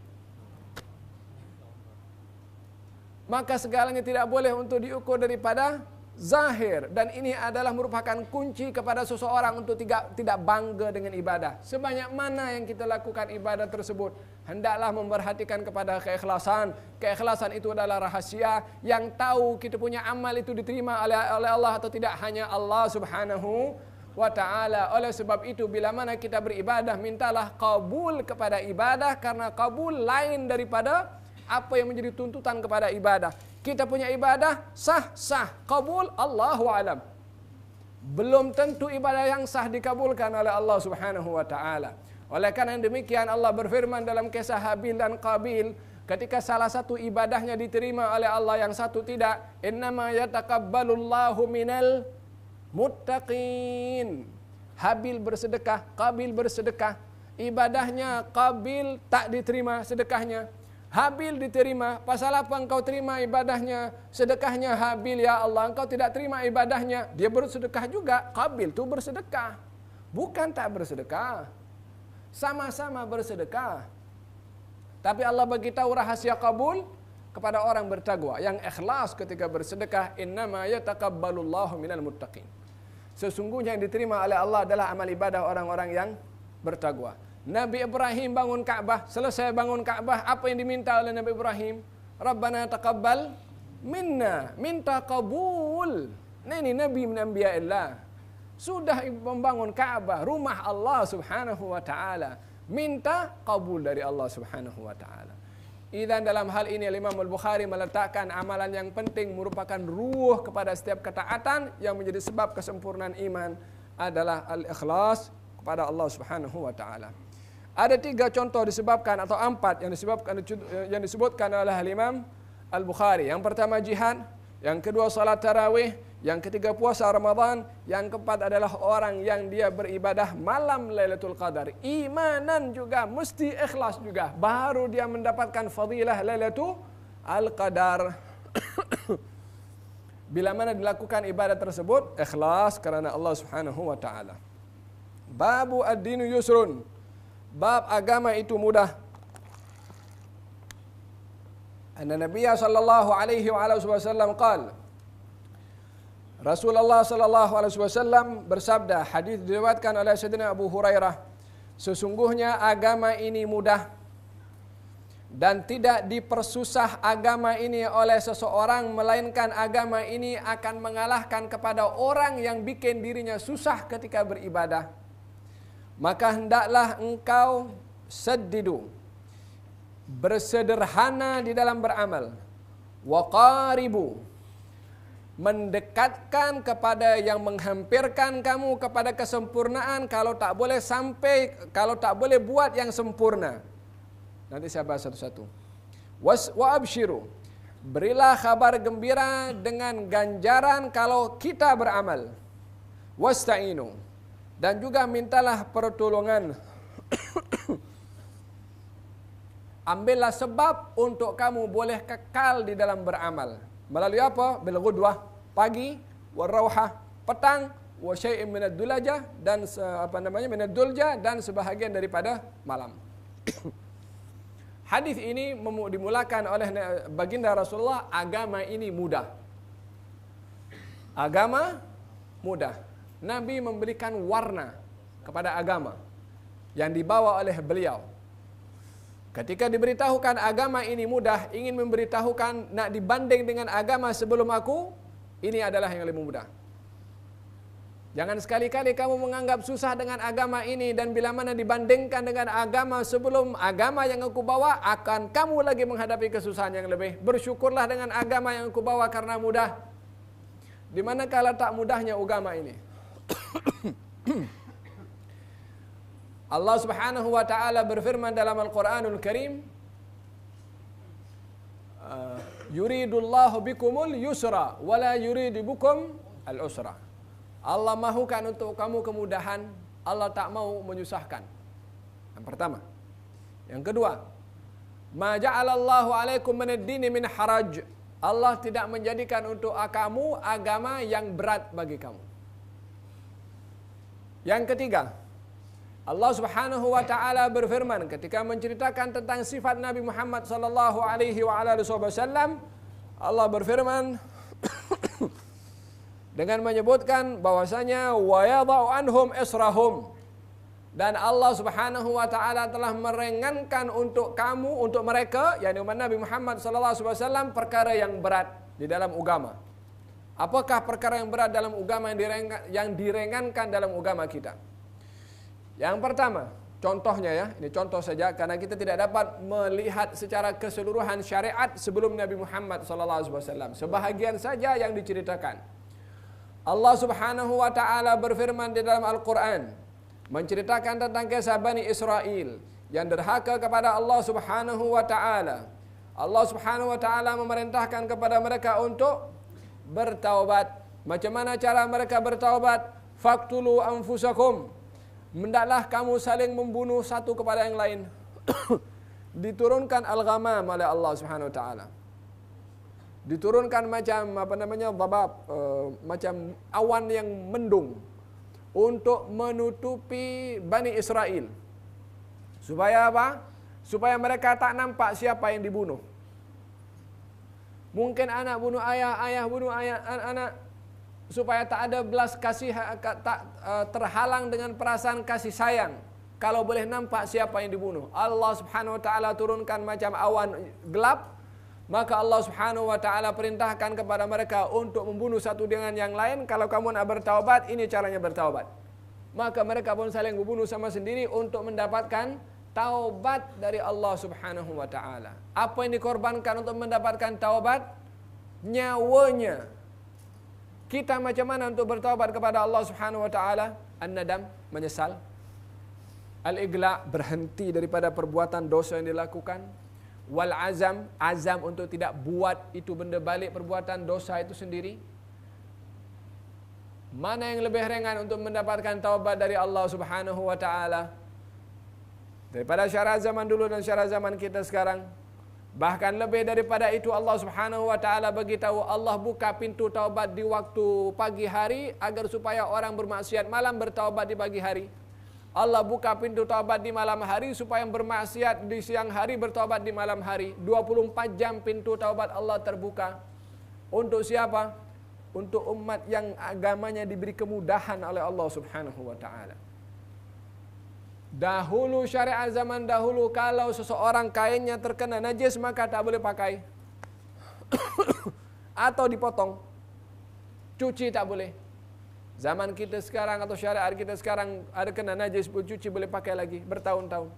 Maka segalanya tidak boleh untuk diukur daripada zahir, dan ini adalah merupakan kunci kepada seseorang untuk tidak bangga dengan ibadah. Sebanyak mana yang kita lakukan ibadah tersebut, hendaklah memperhatikan kepada keikhlasan. Keikhlasan itu adalah rahasia yang tahu kita punya amal itu diterima oleh Allah atau tidak, hanya Allah Subhanahu wa ta'ala. Oleh sebab itu, bila mana kita beribadah, mintalah kabul kepada ibadah, karena kabul lain daripada apa yang menjadi tuntutan kepada ibadah. Kita punya ibadah sah, kabul, Allahu alam. Belum tentu ibadah yang sah dikabulkan oleh Allah Subhanahu wa taala. Oleh karena demikian Allah berfirman dalam kisah Habil dan Qabil, ketika salah satu ibadahnya diterima oleh Allah, yang satu tidak. Innama yataqabbalullahu minal muttaqin. Habil bersedekah, Qabil bersedekah. Ibadahnya Qabil tak diterima sedekahnya. Habil diterima. Pasal apa engkau terima ibadahnya, sedekahnya Habil, ya Allah, engkau tidak terima ibadahnya? Dia bersedekah juga. Qabil tu bersedekah, bukan tak bersedekah, sama-sama bersedekah. Tapi Allah bagi tahu rahasia kabul kepada orang bertakwa yang ikhlas ketika bersedekah. Innama yataqabbalullahu minal muttaqin. Sesungguhnya yang diterima oleh Allah adalah amal ibadah orang-orang yang bertakwa. Nabi Ibrahim bangun Ka'bah. Selesai bangun Ka'bah, apa yang diminta oleh Nabi Ibrahim? Rabbana taqabbal minna, minta kabul. Nah, ini Nabi min anbiya'illah. Sudah membangun Ka'bah, rumah Allah Subhanahu wa taala. Minta kabul dari Allah Subhanahu wa taala. Idzan dalam hal ini Imam Al-Bukhari meletakkan amalan yang penting merupakan ruh kepada setiap ketaatan yang menjadi sebab kesempurnaan iman adalah al-ikhlas kepada Allah Subhanahu wa taala. Ada 3 contoh disebabkan atau 4 yang disebutkan oleh Imam Al-Bukhari. Yang pertama jihad, yang kedua salat tarawih, yang ketiga puasa Ramadan, yang keempat adalah orang yang dia beribadah malam Lailatul Qadar. Imanan juga, mesti ikhlas juga. Baru dia mendapatkan fadilah Lailatul Qadar. Bila mana dilakukan ibadah tersebut, ikhlas karena Allah Subhanahu wa taala. Babu ad-dinu yusrun. Bab agama itu mudah. Anna Nabiya sallallahu alaihi wasallam qala, Rasulullah sallallahu alaihi wasallam bersabda, hadis diriwayatkan oleh Sayyidina Abu Hurairah, sesungguhnya agama ini mudah dan tidak dipersusah agama ini oleh seseorang, melainkan agama ini akan mengalahkan kepada orang yang bikin dirinya susah ketika beribadah. Maka hendaklah engkau saddidu, bersederhana di dalam beramal, waqaribu, mendekatkan kepada yang menghampirkan kamu kepada kesempurnaan, kalau tak boleh buat yang sempurna. Nanti saya bahas satu-satu. Wa abshiru, berilah kabar gembira dengan ganjaran kalau kita beramal. Wasta'inu, dan juga mintalah pertolongan. Ambillah sebab untuk kamu boleh kekal di dalam beramal. Melalui apa? Bil ghudwah, pagi, wal rawhah, petang, wa syai'in minad dulajah, dan minad dulja, dan sebahagian daripada malam. Hadis ini dimulakan oleh baginda Rasulullah, agama ini mudah. Agama mudah. Nabi memberikan warna kepada agama yang dibawa oleh beliau. Ketika diberitahukan agama ini mudah, ingin memberitahukan nak dibanding dengan agama sebelum aku, ini adalah yang lebih mudah. Jangan sekali-kali kamu menganggap susah dengan agama ini, dan bila mana dibandingkan dengan agama sebelum agama yang aku bawa, akan kamu lagi menghadapi kesusahan yang lebih. Bersyukurlah dengan agama yang aku bawa karena mudah. Di manakala tak mudahnya agama ini. Allah Subhanahu wa taala berfirman dalam Al-Qur'anul Karim, yuridullahu bikumul yusra wala yuridu bikum al-usra. Allah mahukan untuk kamu kemudahan, Allah tak mau menyusahkan. Yang pertama. Yang kedua, ma ja'alallahu alaikum minad dini min haraj. Allah tidak menjadikan untuk kamu agama yang berat bagi kamu. Yang ketiga, Allah Subhanahu wa taala berfirman ketika menceritakan tentang sifat Nabi Muhammad sallallahu alaihi wasallam, Allah berfirman dengan menyebutkan bahwasanya wa yadha'u anhum israhum, dan Allah Subhanahu wa taala telah meringankan untuk kamu, untuk mereka, yakni umat Nabi Muhammad sallallahu alaihi wasallam, perkara yang berat di dalam agama. Apakah perkara yang berat dalam agama yang diringankan dalam agama kita? Yang pertama, contohnya ya, ini contoh saja karena kita tidak dapat melihat secara keseluruhan syariat sebelum Nabi Muhammad SAW. Sebahagian saja yang diceritakan. Allah Subhanahu wa taala berfirman di dalam Al-Qur'an menceritakan tentang kisah Bani Israel yang derhaka kepada Allah Subhanahu wa taala. Allah Subhanahu wa taala memerintahkan kepada mereka untuk bertaubat. Macam mana cara mereka bertaubat? Faqtulu anfusakum. Hendaklah kamu saling membunuh satu kepada yang lain. Diturunkan al-ghamam oleh Allah Subhanahu wa taala. Diturunkan macam dhabab, macam awan yang mendung untuk menutupi Bani Israel. Supaya apa? Supaya mereka tak nampak siapa yang dibunuh. Mungkin anak bunuh ayah, ayah bunuh anak, supaya tak ada belas kasih, tak terhalang dengan perasaan kasih sayang. Kalau boleh nampak siapa yang dibunuh, Allah Subhanahu wa taala turunkan macam awan gelap, maka Allah Subhanahu wa taala perintahkan kepada mereka untuk membunuh satu dengan yang lain. Kalau kamu nak bertaubat, ini caranya bertaubat. Maka mereka pun saling membunuh sama sendiri untuk mendapatkan taubat dari Allah Subhanahu wa taala. Apa yang dikorbankan untuk mendapatkan taubat? Nyawanya. Kita macam mana untuk bertaubat kepada Allah Subhanahu wa taala? An-nadam, menyesal. Al-igla', berhenti daripada perbuatan dosa yang dilakukan. Wal azam, azam untuk tidak buat itu benda balik perbuatan dosa itu sendiri. Mana yang lebih ringan untuk mendapatkan taubat dari Allah Subhanahu wa taala? Daripada syarat zaman dulu dan syarat zaman kita sekarang. Bahkan lebih daripada itu, Allah Subhanahu wa taala beritahu, Allah buka pintu taubat di waktu pagi hari agar supaya orang bermaksiat malam bertaubat di pagi hari. Allah buka pintu taubat di malam hari supaya yang bermaksiat di siang hari bertaubat di malam hari. 24 jam pintu taubat Allah terbuka. Untuk siapa? Untuk umat yang agamanya diberi kemudahan oleh Allah Subhanahu wa taala. Dahulu, syariat zaman dahulu, kalau seseorang kainnya terkena najis maka tak boleh pakai. Atau dipotong. Cuci tak boleh. Zaman kita sekarang atau syariat kita sekarang ada kena najis pun cuci boleh pakai lagi bertahun-tahun.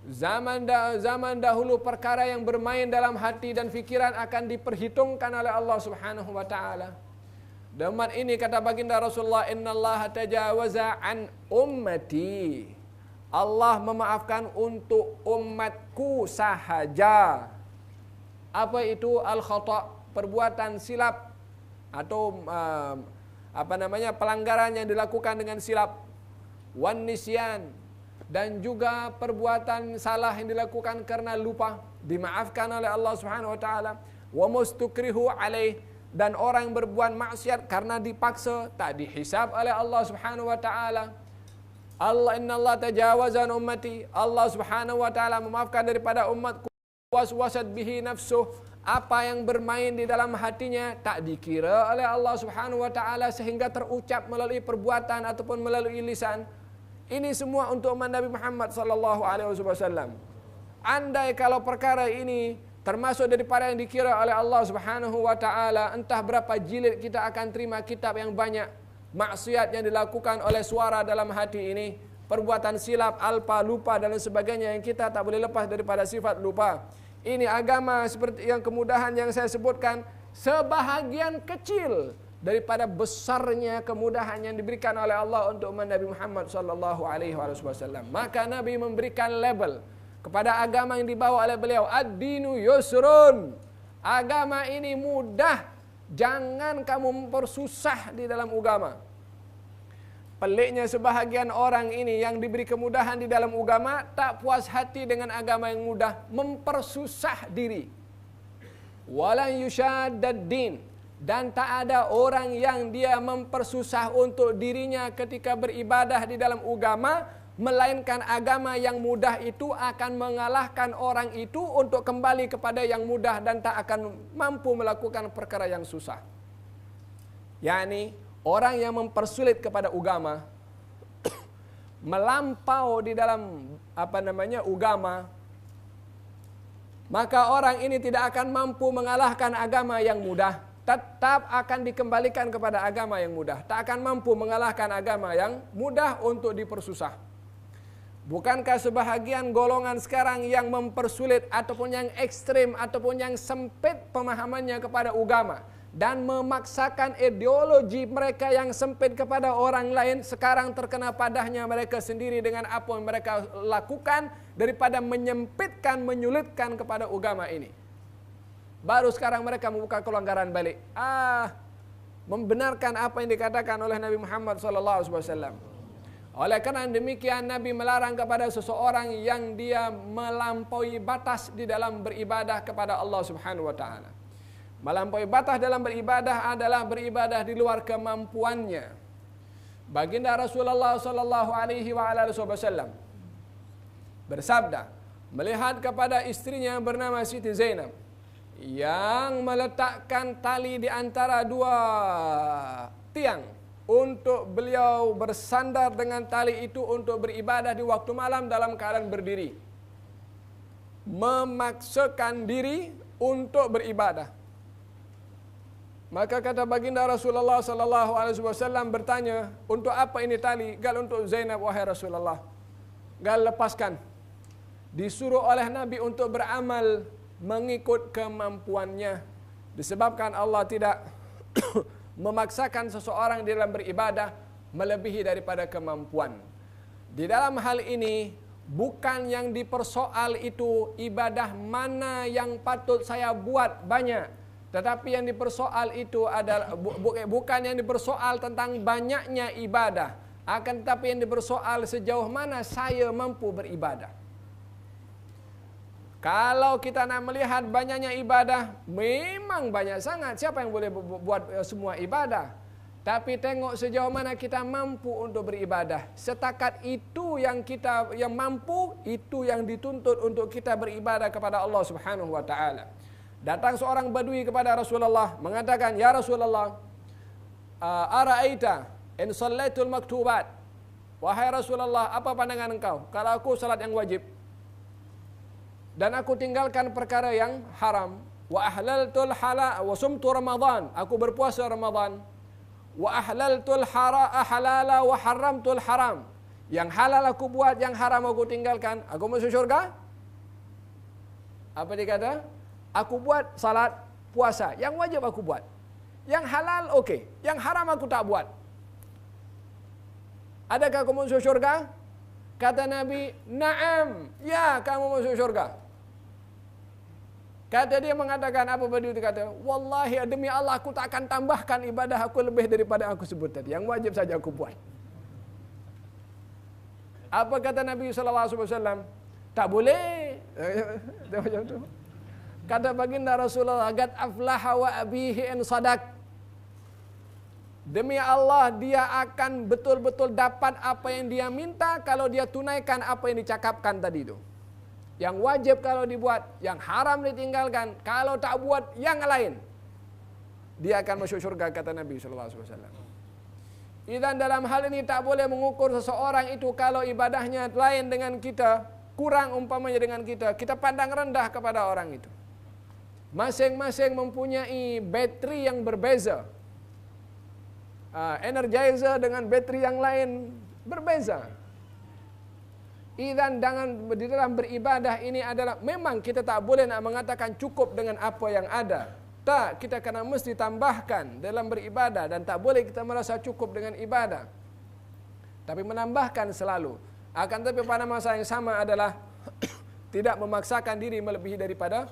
Zaman dahulu perkara yang bermain dalam hati dan fikiran akan diperhitungkan oleh Allah Subhanahu wa taala. Dan umat ini kata baginda Rasulullah, innallaha tajawaza an ummati. Allah memaafkan untuk umatku sahaja. Apa itu al-khata'? Perbuatan silap atau pelanggaran yang dilakukan dengan silap, wan nisyan, dan juga perbuatan salah yang dilakukan karena lupa, dimaafkan oleh Allah Subhanahu wa taala. Wa mustukrihu alaih, dan orang yang berbuat maksiat karena dipaksa tak dihisab oleh Allah Subhanahu wa taala. Allah, innallaha tajawaza an ummati. Allah Subhanahu wa taala memaafkan daripada umatku. Waswasat bihi nafsuh, apa yang bermain di dalam hatinya tak dikira oleh Allah Subhanahu wa taala sehingga terucap melalui perbuatan ataupun melalui lisan. Ini semua untuk umat Nabi Muhammad sallallahu alaihi wasallam. Andai kalau perkara ini termasuk daripada yang dikira oleh Allah Subhanahu wa taala, entah berapa jilid kita akan terima kitab yang banyak maksiat yang dilakukan oleh suara dalam hati ini, perbuatan silap, alpa, lupa dan lain sebagainya yang kita tak boleh lepas daripada sifat lupa. Ini agama seperti yang kemudahan yang saya sebutkan, sebahagian kecil daripada besarnya kemudahan yang diberikan oleh Allah untuk umat Nabi Muhammad sallallahu alaihi wasallam. Maka Nabi memberikan label kepada agama yang dibawa oleh beliau, ad-dinu yusrun. Agama ini mudah, jangan kamu mempersusah di dalam agama. Peliknya sebahagian orang ini yang diberi kemudahan di dalam agama tak puas hati dengan agama yang mudah, mempersusah diri. Walan yushaddad din, dan tak ada orang yang dia mempersusah untuk dirinya ketika beribadah di dalam agama, melainkan agama yang mudah itu akan mengalahkan orang itu untuk kembali kepada yang mudah dan tak akan mampu melakukan perkara yang susah. Yani orang yang mempersulit kepada agama, melampau di dalam agama, maka orang ini tidak akan mampu mengalahkan agama yang mudah, tetap akan dikembalikan kepada agama yang mudah, tak akan mampu mengalahkan agama yang mudah untuk dipersusah. Bukankah sebahagian golongan sekarang yang mempersulit ataupun yang ekstrim ataupun yang sempit pemahamannya kepada agama dan memaksakan ideologi mereka yang sempit kepada orang lain, sekarang terkena padahnya mereka sendiri dengan apa yang mereka lakukan daripada menyempitkan, menyulitkan kepada agama ini. Baru sekarang mereka membuka kelonggaran balik. Membenarkan apa yang dikatakan oleh Nabi Muhammad SAW. Oleh kerana demikian, Nabi melarang kepada seseorang yang dia melampaui batas di dalam beribadah kepada Allah Subhanahu wa taala. Melampaui batas dalam beribadah adalah beribadah di luar kemampuannya. Baginda Rasulullah sallallahu alaihi wasallam bersabda melihat kepada istrinya bernama Siti Zainab yang meletakkan tali di antara dua tiang untuk beliau bersandar dengan tali itu untuk beribadah di waktu malam dalam keadaan berdiri. memaksakan diri untuk beribadah. Maka kata baginda Rasulullah sallallahu alaihi wasallam bertanya, untuk apa ini tali? Gal untuk Zainab, wahai Rasulullah. Gal lepaskan. Disuruh oleh Nabi untuk beramal mengikut kemampuannya. Disebabkan Allah tidak memaksakan seseorang dalam beribadah melebihi daripada kemampuan. Di dalam hal ini, bukan yang dipersoal itu ibadah mana yang patut saya buat banyak. Tetapi yang dipersoal itu adalah bukan yang dipersoal tentang banyaknya ibadah, akan tetapi yang dipersoal sejauh mana saya mampu beribadah. Kalau kita nak melihat banyaknya ibadah, memang banyak sangat. Siapa yang boleh buat semua ibadah? Tapi tengok sejauh mana kita mampu untuk beribadah. Setakat itu yang mampu, itu yang dituntut untuk kita beribadah kepada Allah Subhanahu wa taala. Datang seorang badui kepada Rasulullah mengatakan, "Ya Rasulullah, ara'aita in shallaitul maktubat?" Wahai Rasulullah, apa pandangan engkau kalau aku salat yang wajib dan aku tinggalkan perkara yang haram? Wa ahlaltul halal wa sumtu Ramadan, aku berpuasa Ramadan. Wa ahlaltul halala wa haramtul haram, yang halal aku buat, yang haram aku tinggalkan. Aku masuk syurga? Apa dia kata? Aku buat salat, puasa, yang wajib aku buat. Yang halal okey, yang haram aku tak buat. Adakah kamu masuk syurga? Kata Nabi, "Na'am, ya kamu masuk syurga." Kata dia mengatakan, apa beliau kata? "Wallahi demi Allah aku tak akan tambahkan ibadah aku lebih daripada aku sebut tadi. Yang wajib saja aku buat." Apa kata Nabi sallallahu alaihi wasallam? Tak boleh. Macam tu. Kata baginda Rasulullah, "Qad aflaha wa abihi in sadaq." Demi Allah, dia akan betul-betul dapat apa yang dia minta kalau dia tunaikan apa yang dicakapkan tadi itu. Yang wajib kalau dibuat, yang haram ditinggalkan. Kalau tak buat yang lain, dia akan masuk syurga, kata Nabi sallallahu alaihi wasallam. Dan dalam hal ini tak boleh mengukur seseorang itu kalau ibadahnya lain dengan kita, kurang umpamanya dengan kita pandang rendah kepada orang itu. Masing-masing mempunyai bateri yang berbeza. Energizer dengan bateri yang lain berbeza. Dan di dalam beribadah ini adalah, memang kita tak boleh nak mengatakan cukup dengan apa yang ada. Tak, kita kena mesti tambahkan dalam beribadah, dan tak boleh kita merasa cukup dengan ibadah. Tapi menambahkan selalu. Akan tetapi pada masa yang sama adalah tidak memaksakan diri melebihi daripada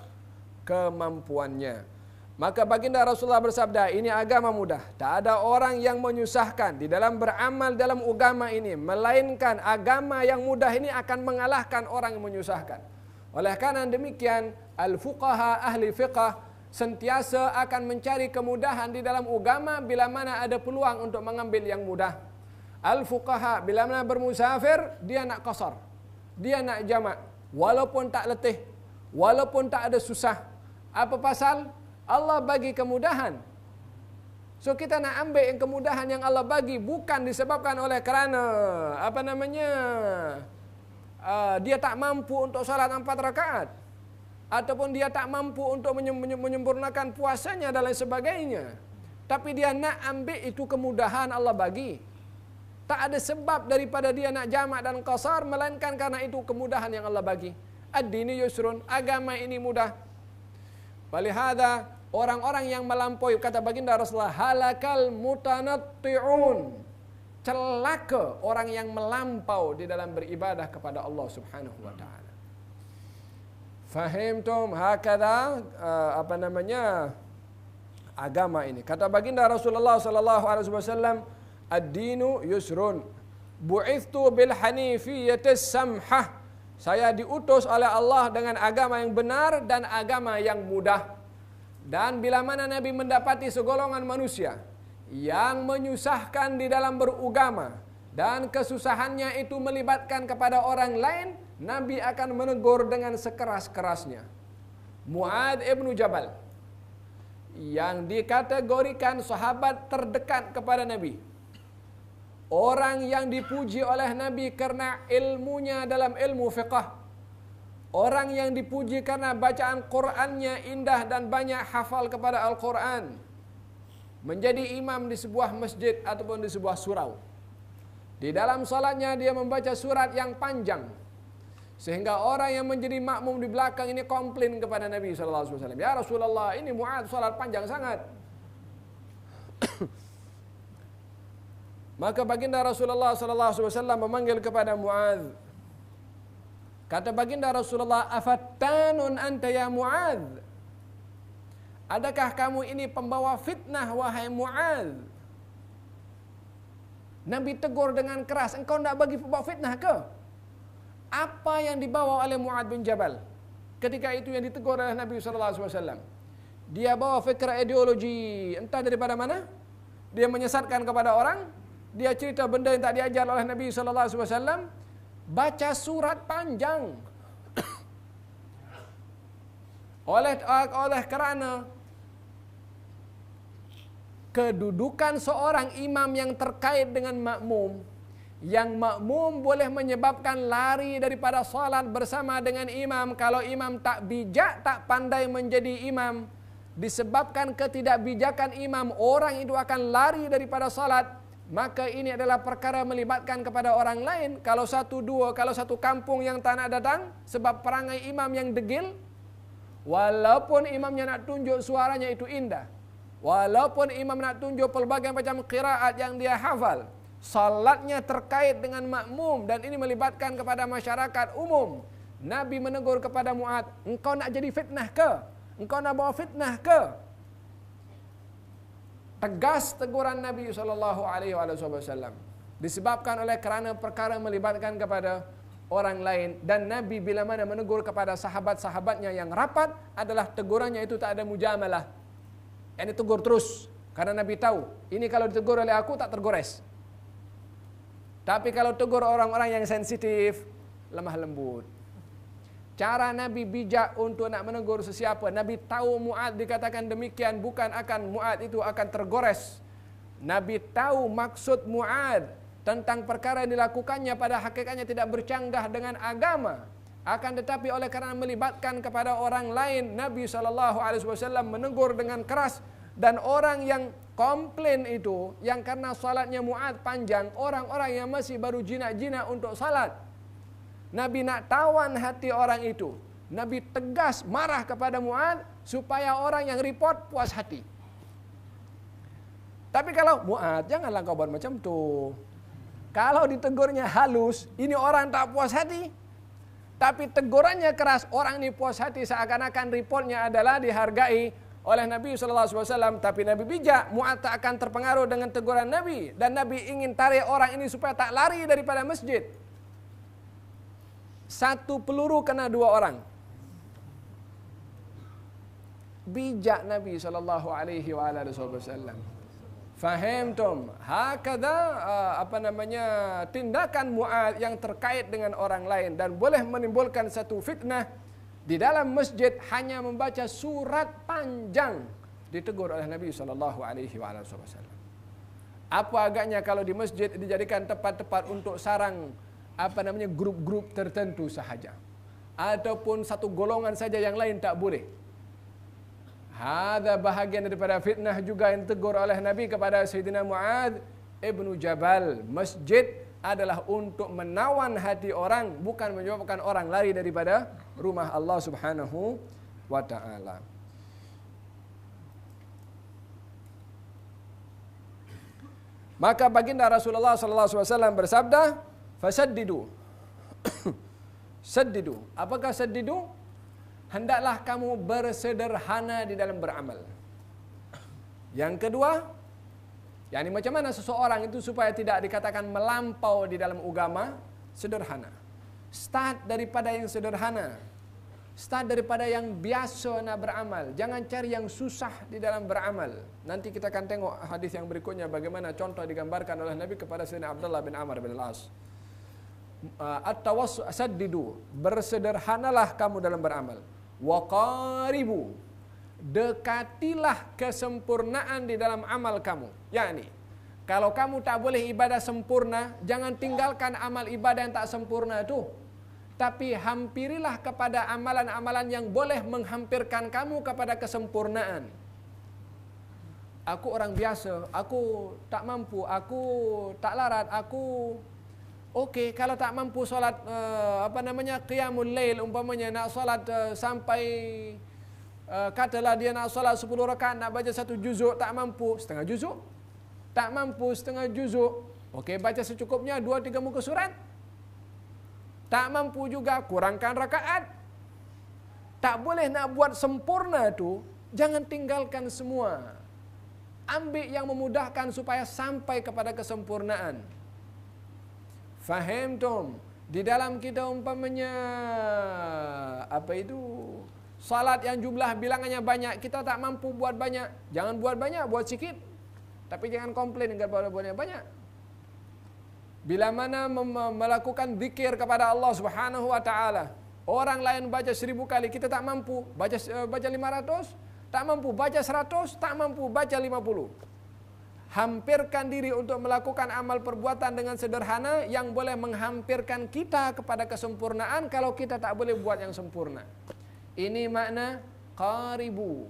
kemampuannya. Maka baginda Rasulullah bersabda, ini agama mudah. Tak ada orang yang menyusahkan di dalam beramal dalam agama ini, melainkan agama yang mudah ini akan mengalahkan orang yang menyusahkan. Oleh karena demikian, al-fuqaha, ahli fiqh, sentiasa akan mencari kemudahan di dalam agama bila mana ada peluang untuk mengambil yang mudah. Al-fuqaha, bila mana bermusafir, dia nak qasar, dia nak jamak, walaupun tak letih, walaupun tak ada susah. Apa pasal? Allah bagi kemudahan. So kita nak ambil yang kemudahan yang Allah bagi, bukan disebabkan oleh kerana dia tak mampu untuk salat 4 rakaat, ataupun dia tak mampu untuk menyempurnakan puasanya dan lain sebagainya. Tapi dia nak ambil itu kemudahan Allah bagi. Tak ada sebab daripada dia nak jamak dan qasar, melainkan karena itu kemudahan yang Allah bagi. Ad-dini yusrun, agama ini mudah. Walihada orang-orang yang melampaui, kata baginda Rasulullah, halakal mutanatti'un, celaka orang yang melampau di dalam beribadah kepada Allah Subhanahu wa taala. Fahimtum hakada agama ini. Kata baginda Rasulullah sallallahu alaihi wasallam, ad-dinu yusrun, bu'ithtu bil hanifiyyati samhah. Saya diutus oleh Allah dengan agama yang benar dan agama yang mudah. Dan bila mana Nabi mendapati segolongan manusia yang menyusahkan di dalam beragama dan kesusahannya itu melibatkan kepada orang lain, Nabi akan menegur dengan sekeras-kerasnya. Mu'adz ibnu Jabal, yang dikategorikan sahabat terdekat kepada Nabi, orang yang dipuji oleh Nabi karena ilmunya dalam ilmu fiqh, Orang yang dipuji karena bacaan Qur'annya indah dan banyak hafal kepada Al-Quran. Menjadi imam di sebuah masjid ataupun di sebuah surau. Di dalam salatnya dia membaca surat yang panjang. Sehingga orang yang menjadi makmum di belakang ini komplain kepada Nabi SAW. Ya Rasulullah, ini Mu'adz salat panjang sangat. Maka baginda Rasulullah SAW memanggil kepada Mu'adz. Kata baginda Rasulullah, afattanun anta ya Mu'adz? Adakah kamu ini pembawa fitnah wahai Mu'adz? Nabi tegur dengan keras, engkau tidak bagi pembawa fitnah ke? Apa yang dibawa oleh Mu'adz bin Jabal? Ketika itu yang ditegur oleh Nabi SAW. Dia bawa fikir ideologi, entah daripada mana. Dia menyesatkan kepada orang. Dia cerita benda yang tak diajar oleh Nabi SAW. Baca surat panjang. oleh kerana kedudukan seorang imam yang terkait dengan makmum, yang makmum boleh menyebabkan lari daripada salat bersama dengan imam kalau imam tak bijak, tak pandai menjadi imam. Disebabkan ketidakbijakan imam, orang itu akan lari daripada salat. Maka ini adalah perkara melibatkan kepada orang lain. Kalau satu kampung yang tak nak datang sebab perangai imam yang degil, walaupun imamnya nak tunjuk suaranya itu indah, walaupun imam nak tunjuk pelbagai macam qiraat yang dia hafal, salatnya terkait dengan makmum dan ini melibatkan kepada masyarakat umum. Nabi menegur kepada Mu'adz, engkau nak jadi fitnah ke? Engkau nak bawa fitnah ke? Tegas teguran Nabi SAW. Disebabkan oleh kerana perkara melibatkan kepada orang lain. Dan Nabi bila mana menegur kepada sahabat-sahabatnya yang rapat, adalah tegurannya itu tak ada mujamalah. Yang ditegur terus. Karena Nabi tahu, ini kalau ditegur oleh aku tak tergores. Tapi kalau tegur orang-orang yang sensitif, lemah lembut. Cara Nabi bijak untuk nak menegur sesiapa. Nabi tahu Mu'adz dikatakan demikian, bukan akan Mu'adz itu akan tergores. Nabi tahu maksud Mu'adz tentang perkara yang dilakukannya pada hakikatnya tidak bercanggah dengan agama. Akan tetapi oleh kerana melibatkan kepada orang lain, Nabi SAW menegur dengan keras. Dan orang yang komplain itu, yang karena salatnya Mu'adz panjang, orang-orang yang masih baru jinak-jinak untuk salat, Nabi nak tawan hati orang itu. Nabi tegas marah kepada Mu'adz supaya orang yang report puas hati. Tapi kalau Mu'adz, janganlah kau buat macam tu. Kalau ditegurnya halus, ini orang tak puas hati. Tapi tegurannya keras, orang ini puas hati, seakan-akan reportnya adalah dihargai oleh Nabi SAW. Tapi Nabi bijak, Mu'adz tak akan terpengaruh dengan teguran Nabi. Dan Nabi ingin tarik orang ini supaya tak lari daripada masjid. Satu peluru kena dua orang. Bijak Nabi SAW. Fahimtum? Hakada tindakan Mu'adz yang terkait dengan orang lain dan boleh menimbulkan satu fitnah di dalam masjid hanya membaca surat panjang, ditegur oleh Nabi SAW. Apa agaknya kalau di masjid dijadikan tempat-tempat untuk sarang grup-grup tertentu sahaja, ataupun satu golongan saja, yang lain tak boleh. Ada bahagian daripada fitnah juga yang ditegur oleh Nabi kepada Sayyidina Mu'adz ibnu Jabal. Masjid adalah untuk menawan hati orang, bukan menyebabkan orang lari daripada rumah Allah Subhanahu wa ta'ala. Maka baginda Rasulullah SAW bersabda, fasaddidu. Saddidu. Apakah saddidu? Hendaklah kamu bersederhana di dalam beramal. Yang kedua, yakni macam mana seseorang itu supaya tidak dikatakan melampau di dalam agama? Sederhana. Start daripada yang sederhana. Start daripada yang biasa nak beramal. Jangan cari yang susah di dalam beramal. Nanti kita akan tengok hadis yang berikutnya bagaimana contoh digambarkan oleh Nabi kepada Sayyidina Abdullah bin Amr bin Al-As. At-tawassaddidu, bersederhanalah kamu dalam beramal. Wa qaribu, dekatilah kesempurnaan di dalam amal kamu. Yakni, kalau kamu tak boleh ibadah sempurna, jangan tinggalkan amal ibadah yang tak sempurna itu. tapi hampirilah kepada amalan-amalan yang boleh menghampirkan kamu kepada kesempurnaan. Aku orang biasa, aku tak mampu, aku tak larat, aku okey kalau tak mampu solat qiyamul lail umpamanya nak solat sampai katalah dia nak solat 10 rakaat nak baca 1 juzuk tak mampu, setengah juzuk. Tak mampu setengah juzuk, okey baca secukupnya 2-3 muka surat. Tak mampu juga, kurangkan rakaat. Tak boleh nak buat sempurna tu, jangan tinggalkan semua. Ambil yang memudahkan supaya sampai kepada kesempurnaan. Faham tom? Di dalam kita umpamanya salat yang jumlah bilangannya banyak, kita tak mampu buat banyak. Jangan buat banyak, buat sikit. Tapi jangan komplain kalau buatnya banyak. Bila mana melakukan zikir kepada Allah Subhanahu wa taala, orang lain baca 1000 kali, kita tak mampu baca 500, tak mampu baca 100, tak mampu baca 50. Hampirkan diri untuk melakukan amal perbuatan dengan sederhana yang boleh menghampirkan kita kepada kesempurnaan kalau kita tak boleh buat yang sempurna. Ini makna qaribu.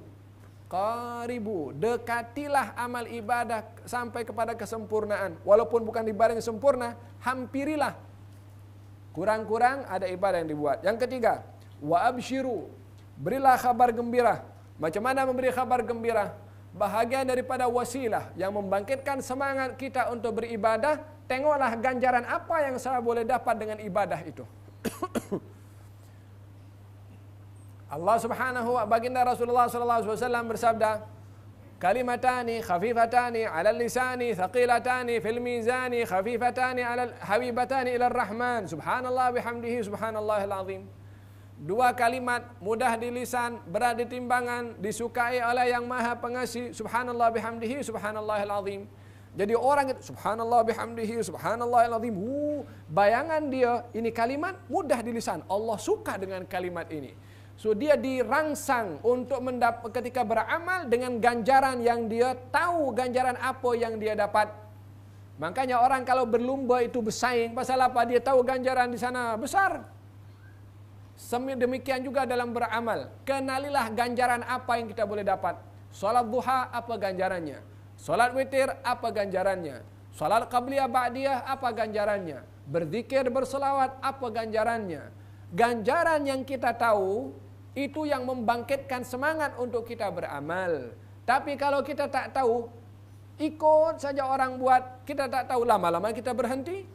Dekatilah amal ibadah sampai kepada kesempurnaan. Walaupun bukan ibadah yang sempurna, hampirilah. Kurang-kurang ada ibadah yang dibuat. Yang ketiga, wa abshiru. Berilah kabar gembira. Macam mana memberi kabar gembira? Bahagian daripada wasilah yang membangkitkan semangat kita untuk beribadah. Tengoklah ganjaran apa yang saya boleh dapat dengan ibadah itu. Allah Subhanahu wa baginda Rasulullah sallallahu alaihi wasallam bersabda, kalimatani khafifatani 'alal lisani thaqilatani fil mizani khafifatani 'alal habibatani ila rahman subhanallah bihamdihi subhanallahil azim. Dua kalimat mudah di lisan, berat di timbangan, disukai oleh yang Maha Pengasih, subhanallah bihamdihi subhanallahil azim. Jadi orang itu subhanallah bihamdihi subhanallahil azim, bayangan dia ini kalimat mudah di lisan, Allah suka dengan kalimat ini. So dia dirangsang untuk ketika beramal dengan ganjaran yang dia tahu ganjaran apa yang dia dapat. Makanya orang kalau berlumba itu bersaing pasal apa? Dia tahu ganjaran di sana besar. Demikian juga dalam beramal. Kenalilah ganjaran apa yang kita boleh dapat. Salat duha apa ganjarannya? Salat witir apa ganjarannya? Salat qabliyah ba'diyah apa ganjarannya? Berzikir berselawat apa ganjarannya? Ganjaran yang kita tahu itu yang membangkitkan semangat untuk kita beramal. Tapi kalau kita tak tahu, ikut saja orang buat, kita tak tahu, lama-lama kita berhenti.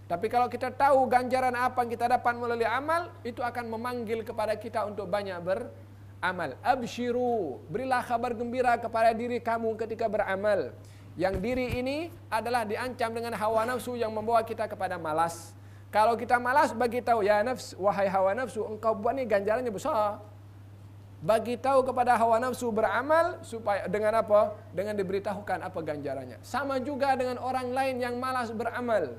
Tapi kalau kita tahu ganjaran apa yang kita dapat melalui amal, itu akan memanggil kepada kita untuk banyak beramal. Abshiru, berilah kabar gembira kepada diri kamu ketika beramal. Yang diri ini adalah diancam dengan hawa nafsu yang membawa kita kepada malas. Kalau kita malas, bagi tahu, ya nafs, wahai hawa nafsu, engkau buat ni ganjarannya besar. Bagi tahu kepada hawa nafsu beramal supaya dengan apa? Dengan diberitahukan apa ganjarannya. Sama juga dengan orang lain yang malas beramal.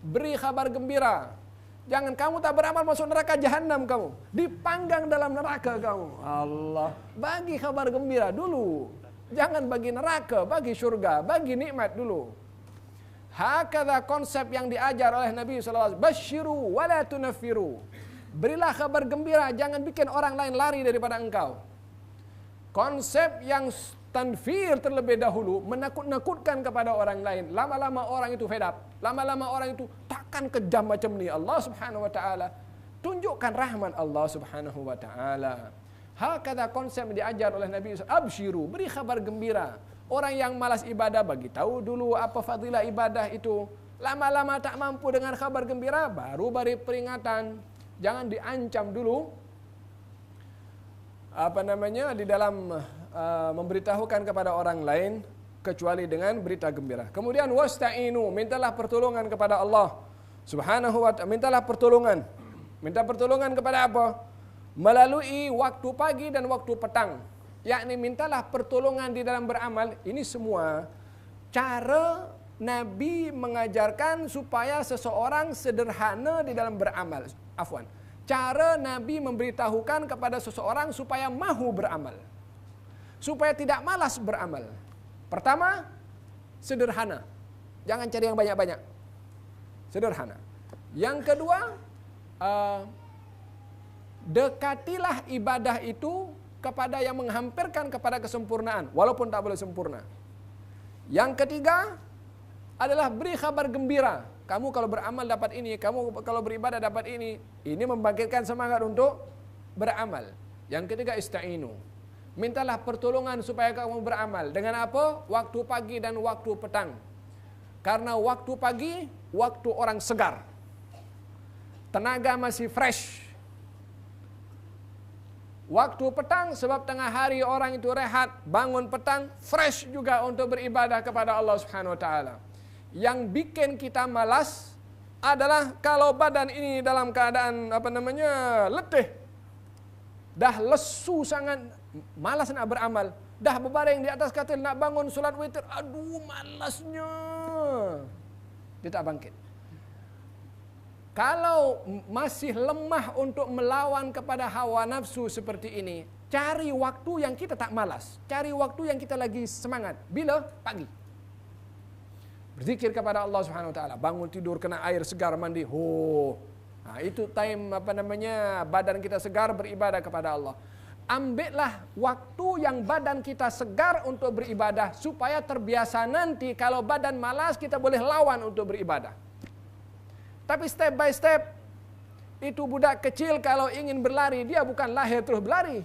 Beri kabar gembira. Jangan kamu tak beramal masuk neraka jahanam kamu. Dipanggang dalam neraka kamu. Allah, bagi kabar gembira dulu. Jangan bagi neraka, bagi syurga, bagi nikmat dulu. Hakadha konsep yang diajar oleh Nabi SAW. Basyiru wa la tunaffiru. Berilah kabar gembira, jangan bikin orang lain lari daripada engkau. Konsep yang tanfir terlebih dahulu, menakut-nakutkan kepada orang lain. Lama-lama orang itu fed up. Lama-lama orang itu takkan kejam macam ni. Allah Subhanahu wa taala tunjukkan rahmat Allah Subhanahu wa taala. Hakadha konsep diajar oleh Nabi SAW. Absyiru, beri kabar gembira. Orang yang malas ibadah, bagi tahu dulu apa fadilah ibadah itu. Lama-lama tak mampu dengan kabar gembira, baru beri peringatan. Jangan diancam dulu. Di dalam memberitahukan kepada orang lain kecuali dengan berita gembira. Kemudian wasta'inu, mintalah pertolongan kepada Allah Subhanahu wa ta'ala. Mintalah pertolongan. Minta pertolongan kepada apa? Melalui waktu pagi dan waktu petang. Yakni mintalah pertolongan di dalam beramal. Ini semua cara Nabi mengajarkan supaya seseorang sederhana di dalam beramal. Cara Nabi memberitahukan kepada seseorang supaya mahu beramal. Supaya tidak malas beramal. Pertama, sederhana. Jangan cari yang banyak-banyak. Sederhana. Yang kedua, dekatilah ibadah itu kepada yang menghampirkan kepada kesempurnaan, walaupun tak boleh sempurna. Yang ketiga adalah beri kabar gembira. Kamu kalau beramal dapat ini, kamu kalau beribadah dapat ini. Ini membangkitkan semangat untuk beramal. Yang ketiga ista'inu. Mintalah pertolongan supaya kamu beramal. Dengan apa? Waktu pagi dan waktu petang. Karena waktu pagi, waktu orang segar. Tenaga masih fresh. Waktu petang, sebab tengah hari orang itu rehat, bangun petang, fresh juga untuk beribadah kepada Allah Subhanahu Wa Taala. Yang bikin kita malas adalah kalau badan ini dalam keadaan letih, dah lesu sangat, malas nak beramal, dah berbaring di atas katil nak bangun solat witir, aduh malasnya, dia tak bangkit. Kalau masih lemah untuk melawan kepada hawa nafsu seperti ini, cari waktu yang kita tak malas. Cari waktu yang kita lagi semangat. Bila? Pagi. Berzikir kepada Allah Subhanahu Wa Taala. Bangun tidur, kena air segar, mandi. Nah, itu time badan kita segar beribadah kepada Allah. Ambillah waktu yang badan kita segar untuk beribadah. Supaya terbiasa nanti kalau badan malas kita boleh lawan untuk beribadah. Tapi step by step, itu budak kecil kalau ingin berlari, dia bukan lahir terus berlari.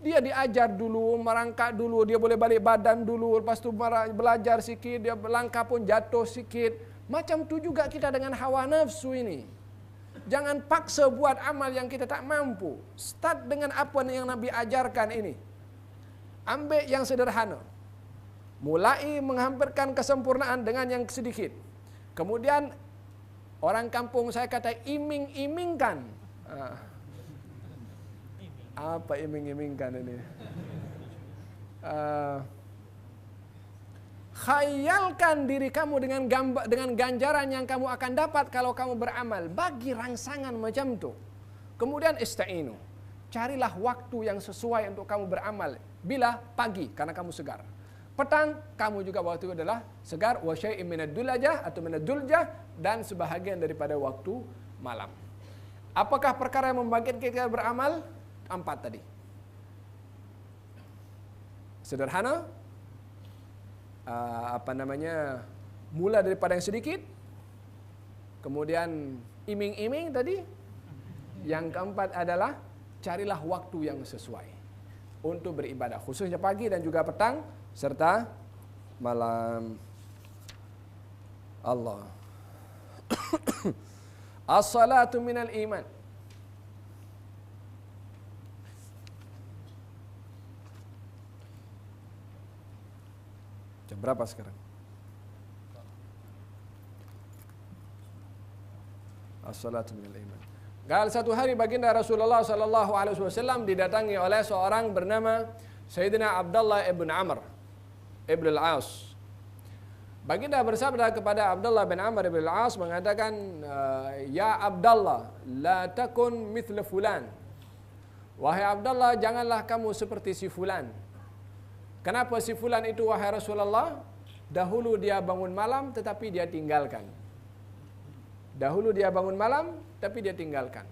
Dia diajar dulu, merangkak dulu, dia boleh balik badan dulu, lepas itu belajar sikit, dia langkah pun jatuh sikit. Macam tu juga kita dengan hawa nafsu ini. Jangan paksa buat amal yang kita tak mampu. Start dengan apa yang Nabi ajarkan ini. Ambil yang sederhana. Mulai menghampirkan kesempurnaan dengan yang sedikit. Kemudian orang kampung saya kata iming-imingkan. Apa iming-imingkan ini? Khayalkan diri kamu dengan ganjaran yang kamu akan dapat kalau kamu beramal. Bagi rangsangan macam tu. Kemudian ista'inu. Carilah waktu yang sesuai untuk kamu beramal. Bila? Pagi, karena kamu segar. Petang, kamu juga waktu itu adalah segar, wa syai'in minad dulajah atau minad duljah, dan sebahagian daripada waktu malam. Apakah perkara yang membangkitkan kita beramal? 4 tadi. Sederhana, mula daripada yang sedikit, kemudian iming-iming tadi. Yang keempat adalah carilah waktu yang sesuai untuk beribadah, khususnya pagi dan juga petang serta malam. Allah. As-salatu minal iman. Jam berapa sekarang? As-salatu minal iman. Satu hari baginda Rasulullah sallallahu alaihi wasallam didatangi oleh seorang bernama Sayyidina Abdullah ibn Amr ibn al-As. Baginda bersabda kepada Abdullah bin Amr ibn al-As mengatakan, ya Abdullah, la takun mithla fulan. Wahai Abdullah, janganlah kamu seperti si fulan. Kenapa si fulan itu wahai Rasulullah? Dahulu dia bangun malam tetapi dia tinggalkan. Dahulu dia bangun malam tapi dia tinggalkan.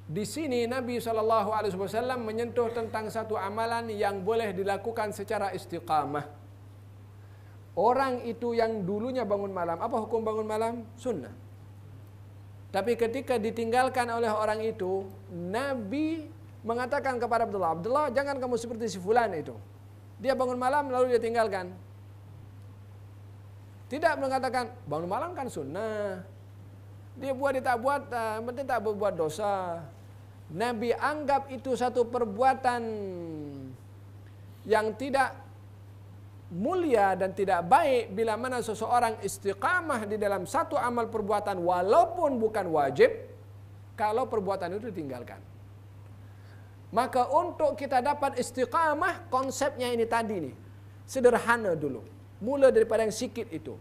Di sini Nabi SAW menyentuh tentang satu amalan yang boleh dilakukan secara istiqamah. Orang itu yang dulunya bangun malam, apa hukum bangun malam? Sunnah. Tapi ketika ditinggalkan oleh orang itu, Nabi mengatakan kepada Abdullah, Abdullah, jangan kamu seperti si fulan itu. Dia bangun malam lalu dia tinggalkan. Tidak mengatakan, bangun malam kan sunnah. Dia buat, dia tak buat, penting tak berbuat dosa. Nabi anggap itu satu perbuatan yang tidak mulia dan tidak baik bila mana seseorang istiqamah di dalam satu amal perbuatan walaupun bukan wajib, kalau perbuatan itu ditinggalkan. Maka untuk kita dapat istiqamah, konsepnya ini tadi nih. Sederhana dulu. Mula daripada yang sikit itu.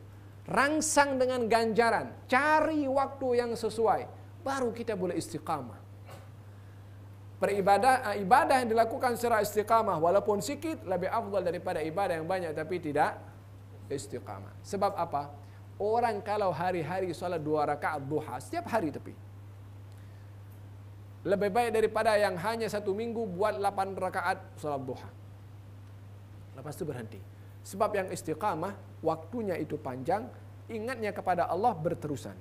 Rangsang dengan ganjaran. Cari waktu yang sesuai. Baru kita boleh istiqamah. Ibadah yang dilakukan secara istiqamah walaupun sikit lebih afdal daripada ibadah yang banyak tapi tidak istiqamah. Sebab apa? orang kalau hari-hari solat 2 rakaat duha setiap hari tapi lebih baik daripada yang hanya 1 minggu buat 8 rakaat solat duha. Lepas itu berhenti. Sebab yang istiqamah waktunya itu panjang, ingatnya kepada Allah berterusan.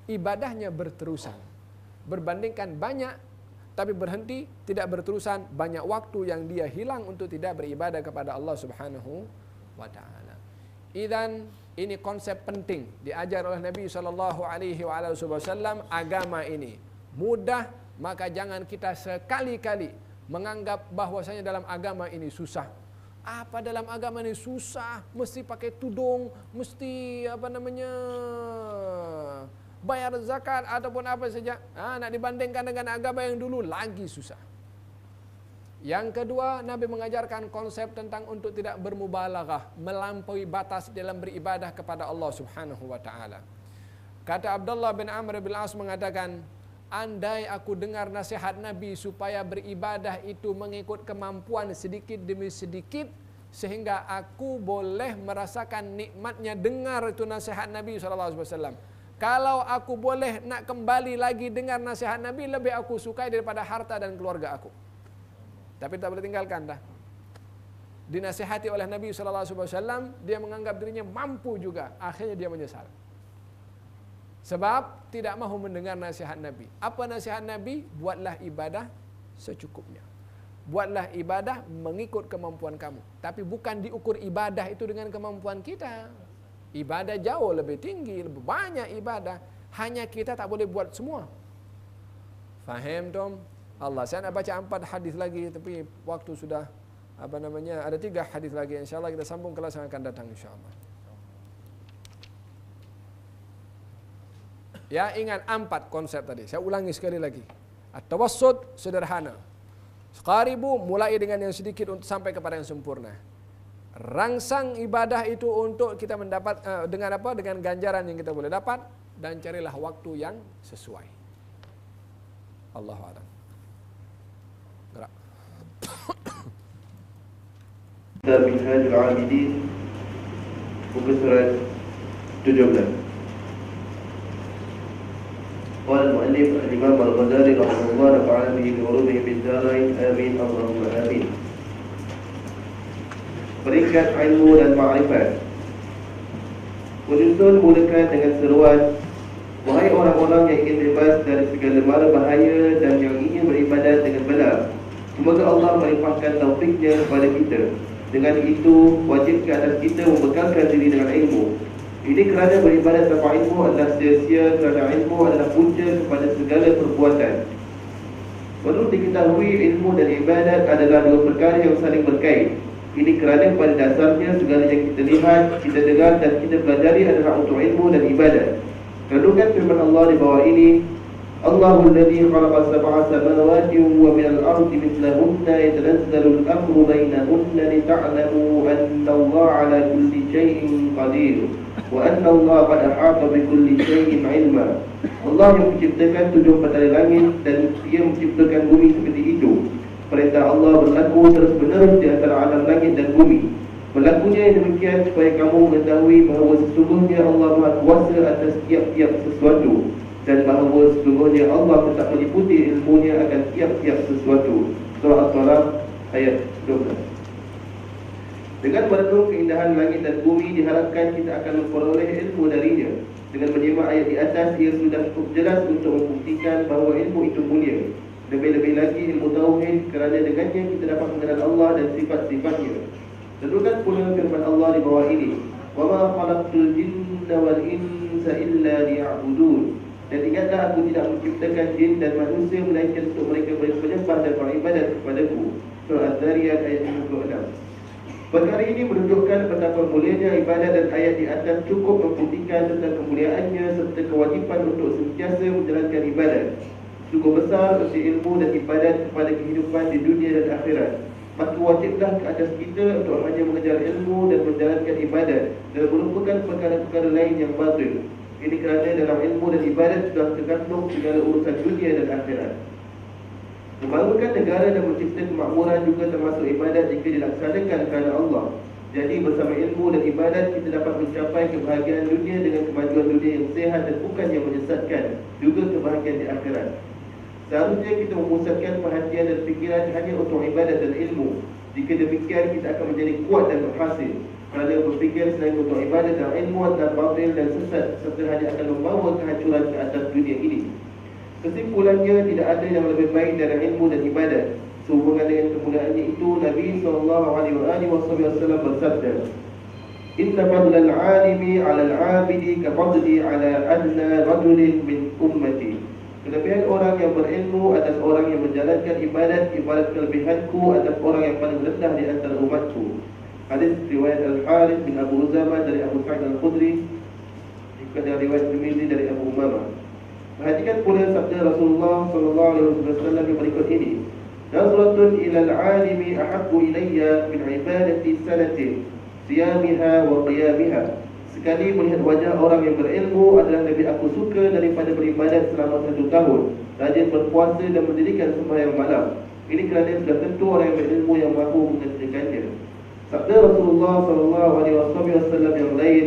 Ibadahnya berterusan. Berbandingkan banyak tapi berhenti tidak berterusan, banyak waktu yang dia hilang untuk tidak beribadah kepada Allah Subhanahu wa taala. Idzan ini konsep penting diajar oleh Nabi SAW. Agama ini mudah, maka jangan kita sekali-kali menganggap bahwasanya dalam agama ini susah. Apa dalam agama ini susah? Mesti pakai tudung, mesti bayar zakat ataupun apa saja. Nak dibandingkan dengan agama yang dulu lagi susah. Yang kedua, Nabi mengajarkan konsep tentang untuk tidak bermubalaghah, melampaui batas dalam beribadah kepada Allah Subhanahu wa taala. Kata Abdullah bin Amr bin As mengatakan, andai aku dengar nasihat Nabi supaya beribadah itu mengikut kemampuan sedikit demi sedikit, sehingga aku boleh merasakan nikmatnya dengar itu nasihat Nabi SAW. Kalau aku boleh nak kembali lagi dengar nasihat Nabi, lebih aku sukai daripada harta dan keluarga aku. Tapi tak boleh tinggalkan dah. Dinasihati oleh Nabi SAW, dia menganggap dirinya mampu juga. Akhirnya dia menyesal. Sebab tidak mahu mendengar nasihat Nabi. Apa nasihat Nabi? Buatlah ibadah secukupnya. Buatlah ibadah mengikut kemampuan kamu. Tapi bukan diukur ibadah itu dengan kemampuan kita. Ibadah jauh lebih tinggi, lebih banyak ibadah. Hanya kita tak boleh buat semua. Faham Tom? Allah, saya nak baca 4 hadis lagi, tapi waktu sudah ada 3 hadis lagi. InsyaAllah kita sambung kelas yang akan datang insyaAllah. Ya, ingat 4 konsep tadi. Saya ulangi sekali lagi. At-tawassut sederhana. Qaribu mulai dengan yang sedikit untuk sampai kepada yang sempurna. Rangsang ibadah itu untuk kita mendapat dengan apa? Dengan ganjaran yang kita boleh dapat, dan carilah waktu yang sesuai. Allahu a'lam. Gerak. Minhajul Abidin, buku surat 17. قال المؤلف الإمام الغزالي رحمه الله نفعنا به بعلومه في الدارين آمين اللهم آمين. Peringkat ilmu dan ma'rifat. Penyusun mulakan dengan seruan, wahai orang-orang yang ingin bebas dari segala mara bahaya dan yang ingin beribadat dengan benar, semoga Allah melimpahkan taufiknya kepada kita. Dengan itu, wajib ke atas kita membekalkan diri dengan ilmu. Ini kerana beribadat tanpa ilmu adalah sia-sia, kerana ilmu adalah punca kepada segala perbuatan. Perlu diketahui ilmu dan ibadat adalah 2 perkara yang saling berkait. Ini kerana pada dasarnya segala yang kita lihat, kita dengar dan kita pelajari adalah untuk ilmu dan ibadat. Kandungan firman Allah di bawah ini, Allahul ladzi khalaqa sab'a samawati wa minal ardi mithlahunna yatanazzalu al-amru bainahunna lita'lamu anna Allah 'ala kulli shay'in qadir wa anna Allah qad ahata bi kulli shay'in 'ilma. Allah yang menciptakan 7 petala langit dan Dia menciptakan bumi seperti itu. Perintah Allah berlaku terus-menerus di antara alam langit dan bumi. Berlakunya yang demikian supaya kamu mengetahui bahawa sesungguhnya Allah Maha Kuasa atas tiap-tiap sesuatu, dan bahawa sesungguhnya Allah tetap meliputi ilmunya akan tiap-tiap sesuatu. Surah Al-Talaq ayat 12. Dengan merenung keindahan langit dan bumi, diharapkan kita akan memperoleh ilmu darinya. Dengan menyimak ayat di atas, ia sudah cukup jelas untuk membuktikan bahawa ilmu itu mulia. Lebih-lebih lagi ilmu tauhid, kerana dengannya kita dapat mengenal Allah dan sifat-sifatnya. Tentukan pula firman Allah di bawah ini, وَمَا خَلَقْتُ الْجِنَّ وَالْإِنسَ إِلَّا لِيَعْبُدُونَ. Dan ingatlah, aku tidak menciptakan jin dan manusia melainkan untuk mereka menyembah dan beribadat kepadaku. Surah Al-Zariyat ayat 56. Perkara ini menunjukkan betapa mulianya ibadat, dan ayat di atas cukup membuktikan tentang kemuliaannya serta kewajipan untuk sentiasa menjalankan ibadat. Sungguh besar usia ilmu dan ibadat kepada kehidupan di dunia dan akhirat. Maka wajiblah ke atas kita untuk hanya mengejar ilmu dan menjalankan ibadat dan melupakan perkara-perkara lain yang batil. Ini kerana dalam ilmu dan ibadat sudah tergantung segala urusan dunia dan akhirat. Membangunkan negara dan mencipta kemakmuran juga termasuk ibadat jika dilaksanakan kerana Allah. Jadi bersama ilmu dan ibadat kita dapat mencapai kebahagiaan dunia dengan kemajuan dunia yang sehat dan bukan yang menyesatkan, juga kebahagiaan di akhirat. Seharusnya kita memusatkan perhatian dan fikiran hanya untuk ibadat dan ilmu. Jika demikian kita akan menjadi kuat dan berhasil. Kerana berfikir selain untuk ibadat dan ilmu adalah batil dan sesat, serta hanya akan membawa kehancuran ke atas dunia ini. Kesimpulannya, tidak ada yang lebih baik dari ilmu dan ibadat. Sehubungan dengan kemuliaannya itu, Nabi SAW bersabda, Inna fadlal alimi ala al-abidi ka fadli ala adna rajulin min ummati. Kelebihan orang yang berilmu adalah orang yang menjalankan ibadat, ibarat kelebihanku adalah orang yang paling rendah di antara umatku. Hadis riwayat Al-Harith bin Abu Uzamah dari Abu Sa'id Al-Khudri, juga dari riwayat Tirmidzi dari Abu Umamah. Perhatikan pula sabda Rasulullah SAW yang berikut ini. Nazratun ilal alimi ahabbu ilayya min ibadati sanatin siyamiha wa qiyamiha. Sekali melihat wajah orang yang berilmu adalah lebih aku suka daripada beribadat selama 1 tahun, rajin berpuasa dan mendirikan sembahyang malam. Ini kerana sudah tentu orang yang berilmu yang mampu mengerjakannya. Sabda Rasulullah SAW yang lain,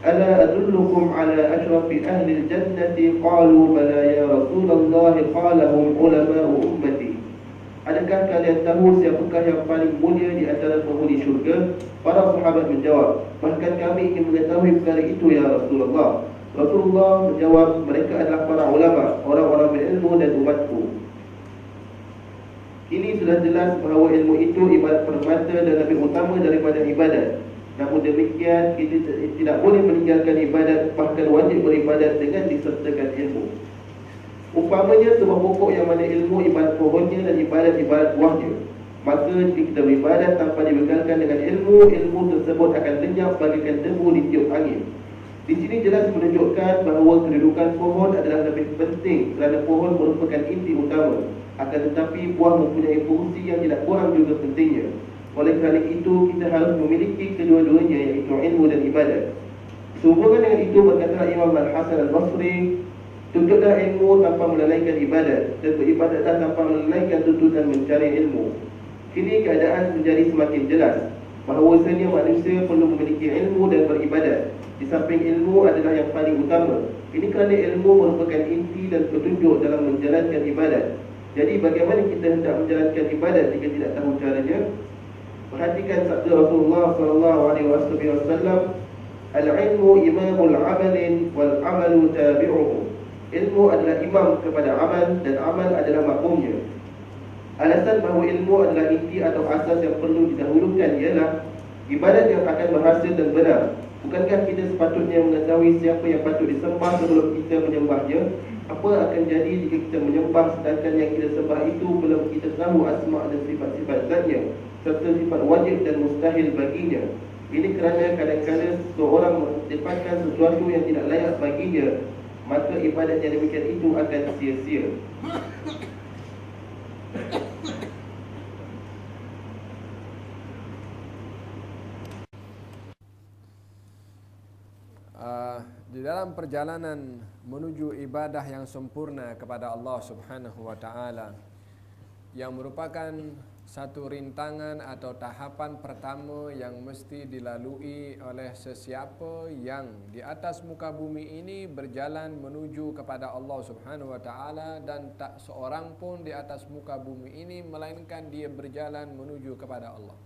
Ala adullukum ala ashrafi ahli al-jannati qalu bala ya Rasulullah qalahum ulama'u ummati. Adakah kalian tahu siapakah yang paling mulia di antara penghuni syurga? Para sahabat menjawab, bahkan kami ingin mengetahui perkara itu ya Rasulullah. Rasulullah menjawab, mereka adalah para ulama, orang-orang berilmu dan umatku. Ini sudah jelas bahawa ilmu itu ibarat permata dan lebih utama daripada ibadat. Namun demikian, kita tidak boleh meninggalkan ibadat, bahkan wajib beribadat dengan disertakan ilmu. Umpamanya sebuah pokok yang mana ilmu ibarat pohonnya dan ibadat ibarat buahnya. Maka jika kita beribadat tanpa dibekalkan dengan ilmu, ilmu tersebut akan lenyap bagaikan debu di tiup angin. Di sini jelas menunjukkan bahawa kedudukan pohon adalah lebih penting kerana pohon merupakan inti utama. Akan tetapi buah mempunyai fungsi yang tidak kurang juga pentingnya. Oleh kerana itu, kita harus memiliki kedua-duanya, iaitu ilmu dan ibadat. Sehubungan dengan itu, berkata Imam Al-Hasan Al-Basri, tuntutlah ilmu tanpa melalaikan ibadat, dan beribadatlah tanpa melalaikan tuntutan mencari ilmu. Kini keadaan menjadi semakin jelas bahawasanya manusia perlu memiliki ilmu dan beribadat. Di samping ilmu adalah yang paling utama. Ini kerana ilmu merupakan inti dan petunjuk dalam menjalankan ibadat. Jadi bagaimana kita hendak menjalankan ibadat jika tidak tahu caranya? Perhatikan sabda Rasulullah SAW, Al-ilmu imamul amalin wal amalu tabi'uhu. Ilmu adalah imam kepada amal dan amal adalah makmumnya. Alasan bahawa ilmu adalah inti atau asas yang perlu didahulukan ialah ibadat yang akan berhasil dan benar. Bukankah kita sepatutnya mengetahui siapa yang patut disembah sebelum kita menyembahnya? Apa akan jadi jika kita menyembah sedangkan yang kita sembah itu belum kita tahu asma' dan sifat-sifat zatnya, serta sifat wajib dan mustahil baginya? Ini kerana kadang-kadang seseorang menetapkan sesuatu yang tidak layak baginya, maka ibadat yang demikian itu akan sia-sia. Di dalam perjalanan menuju ibadah yang sempurna kepada Allah Subhanahu wa taala, yang merupakan satu rintangan atau tahapan pertama yang mesti dilalui oleh sesiapa yang di atas muka bumi ini berjalan menuju kepada Allah Subhanahu wa taala, dan tak seorang pun di atas muka bumi ini melainkan dia berjalan menuju kepada Allah.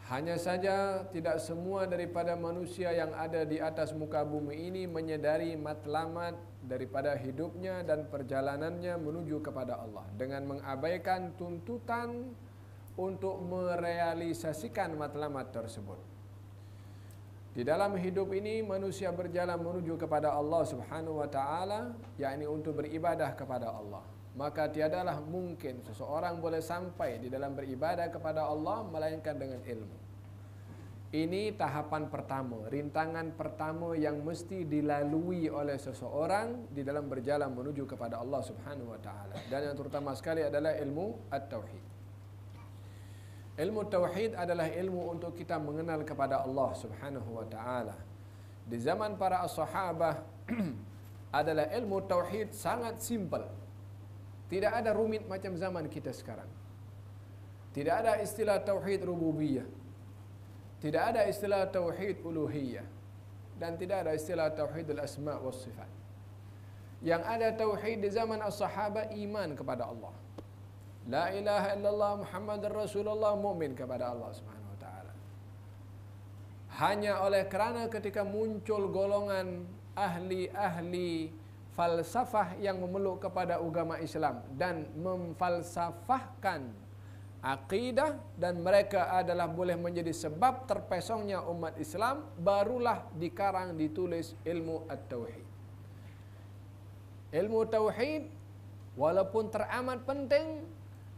Hanya saja tidak semua daripada manusia yang ada di atas muka bumi ini menyedari matlamat daripada hidupnya dan perjalanannya menuju kepada Allah, dengan mengabaikan tuntutan untuk merealisasikan matlamat tersebut. Di dalam hidup ini manusia berjalan menuju kepada Allah Subhanahu wa taala, yakni untuk beribadah kepada Allah. Maka tiadalah mungkin seseorang boleh sampai di dalam beribadah kepada Allah melainkan dengan ilmu. Ini tahapan pertama, rintangan pertama yang mesti dilalui oleh seseorang di dalam berjalan menuju kepada Allah Subhanahu wa taala. Dan yang terutama sekali adalah ilmu at-tauhid. Ilmu tauhid adalah ilmu untuk kita mengenal kepada Allah Subhanahu wa taala. Di zaman para as-sahabah adalah ilmu tauhid sangat simple. Tidak ada rumit macam zaman kita sekarang. Tidak ada istilah tauhid rububiyah. Tidak ada istilah tauhid uluhiyah dan tidak ada istilah tauhidul asma was sifat. Yang ada tauhid di zaman as-sahabah iman kepada Allah. La ilaha illallah Muhammadar Rasulullah, mukmin kepada Allah Subhanahu wa taala. Hanya oleh kerana ketika muncul golongan ahli-ahli falsafah yang memeluk kepada agama Islam dan memfalsafahkan akidah, dan mereka adalah boleh menjadi sebab terpesongnya umat Islam, barulah dikarang ditulis ilmu at-tauhid. Ilmu tauhid walaupun teramat penting,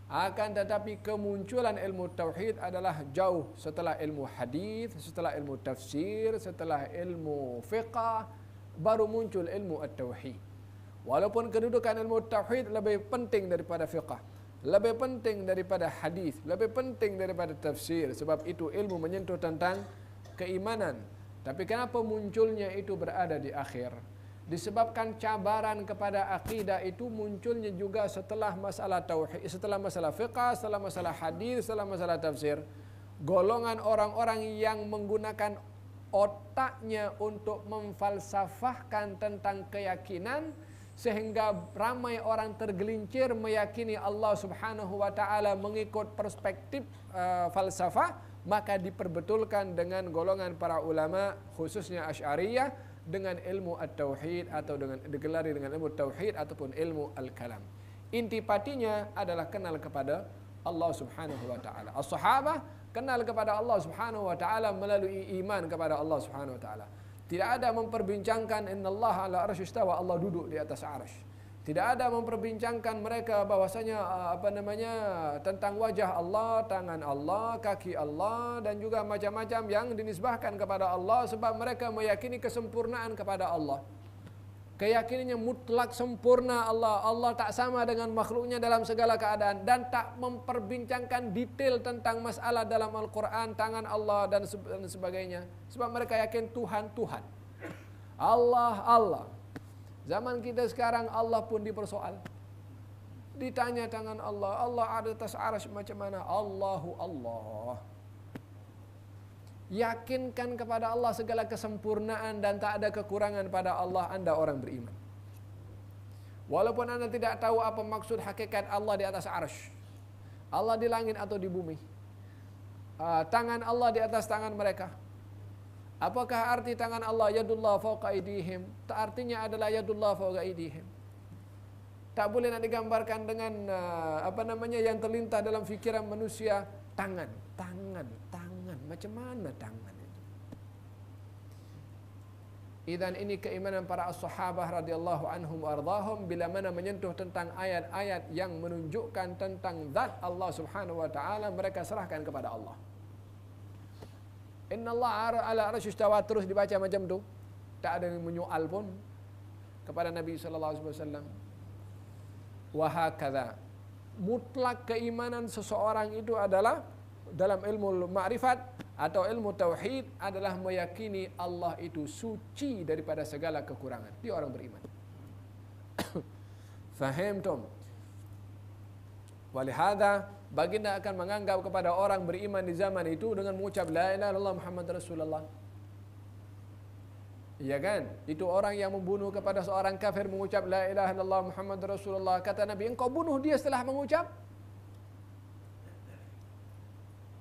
akan tetapi kemunculan ilmu tauhid adalah jauh setelah ilmu hadis, setelah ilmu tafsir, setelah ilmu fiqh, baru muncul ilmu at-tauhid. Walaupun kedudukan ilmu tauhid lebih penting daripada fiqh, lebih penting daripada hadis, lebih penting daripada tafsir, sebab itu ilmu menyentuh tentang keimanan. Tapi kenapa munculnya itu berada di akhir? Disebabkan cabaran kepada akidah itu munculnya juga setelah masalah tauhid, setelah masalah fiqh, setelah masalah hadis, setelah masalah tafsir. Golongan orang-orang yang menggunakan otaknya untuk memfalsafahkan tentang keyakinan, sehingga ramai orang tergelincir meyakini Allah Subhanahu wa taala mengikut perspektif falsafah, maka diperbetulkan dengan golongan para ulama khususnya Asy'ariyah dengan ilmu at-tauhid, atau dengan digelari dengan ilmu tauhid ataupun ilmu al-kalam. Intipatinya adalah kenal kepada Allah Subhanahu wa taala. As-sahabah kenal kepada Allah Subhanahu wa taala melalui iman kepada Allah Subhanahu wa taala. Tidak ada memperbincangkan innallaha ala arsy istawa, Allah duduk di atas arsy. Tidak ada memperbincangkan mereka bahwasanya tentang wajah Allah, tangan Allah, kaki Allah, dan juga macam-macam yang dinisbahkan kepada Allah, sebab mereka meyakini kesempurnaan kepada Allah. Keyakinannya mutlak sempurna Allah. Allah tak sama dengan makhluknya dalam segala keadaan, dan tak memperbincangkan detail tentang masalah dalam Al-Quran, tangan Allah dan sebagainya. Sebab mereka yakin Tuhan, Tuhan. Allah. Zaman kita sekarang Allah pun dipersoal. Ditanya tangan Allah, Allah ada atas arsy macam mana? Allahu Allah. Yakinkan kepada Allah segala kesempurnaan dan tak ada kekurangan pada Allah, anda orang beriman. Walaupun anda tidak tahu apa maksud hakikat Allah di atas arsy, Allah di langit atau di bumi, tangan Allah di atas tangan mereka. Apakah arti tangan Allah yadullah fawqa aydihim? Artinya adalah yadullah fawqa aydihim. Tak boleh nak digambarkan dengan yang terlintas dalam fikiran manusia, tangan. Macam mana tangan itu? Idzan ini keimanan para as-sahabah radhiyallahu anhum wa ardhahum, bila mana menyentuh tentang ayat-ayat yang menunjukkan tentang zat Allah Subhanahu wa taala, mereka serahkan kepada Allah. Innallaha ala arsy istawa, terus dibaca macam tu, tak ada yang menyoal pun kepada Nabi sallallahu alaihi wasallam. Wa hakadha, mutlak keimanan seseorang itu adalah dalam ilmu ma'rifat atau ilmu tauhid adalah meyakini Allah itu suci daripada segala kekurangan. Dia orang beriman. Fahimtum? Walihada baginda akan menganggap kepada orang beriman di zaman itu dengan mengucap la ilaha illallah Muhammad Rasulullah. Iya kan? Itu orang yang membunuh kepada seorang kafir mengucap la ilaha illallah Muhammad Rasulullah. Kata Nabi, engkau bunuh dia setelah mengucap?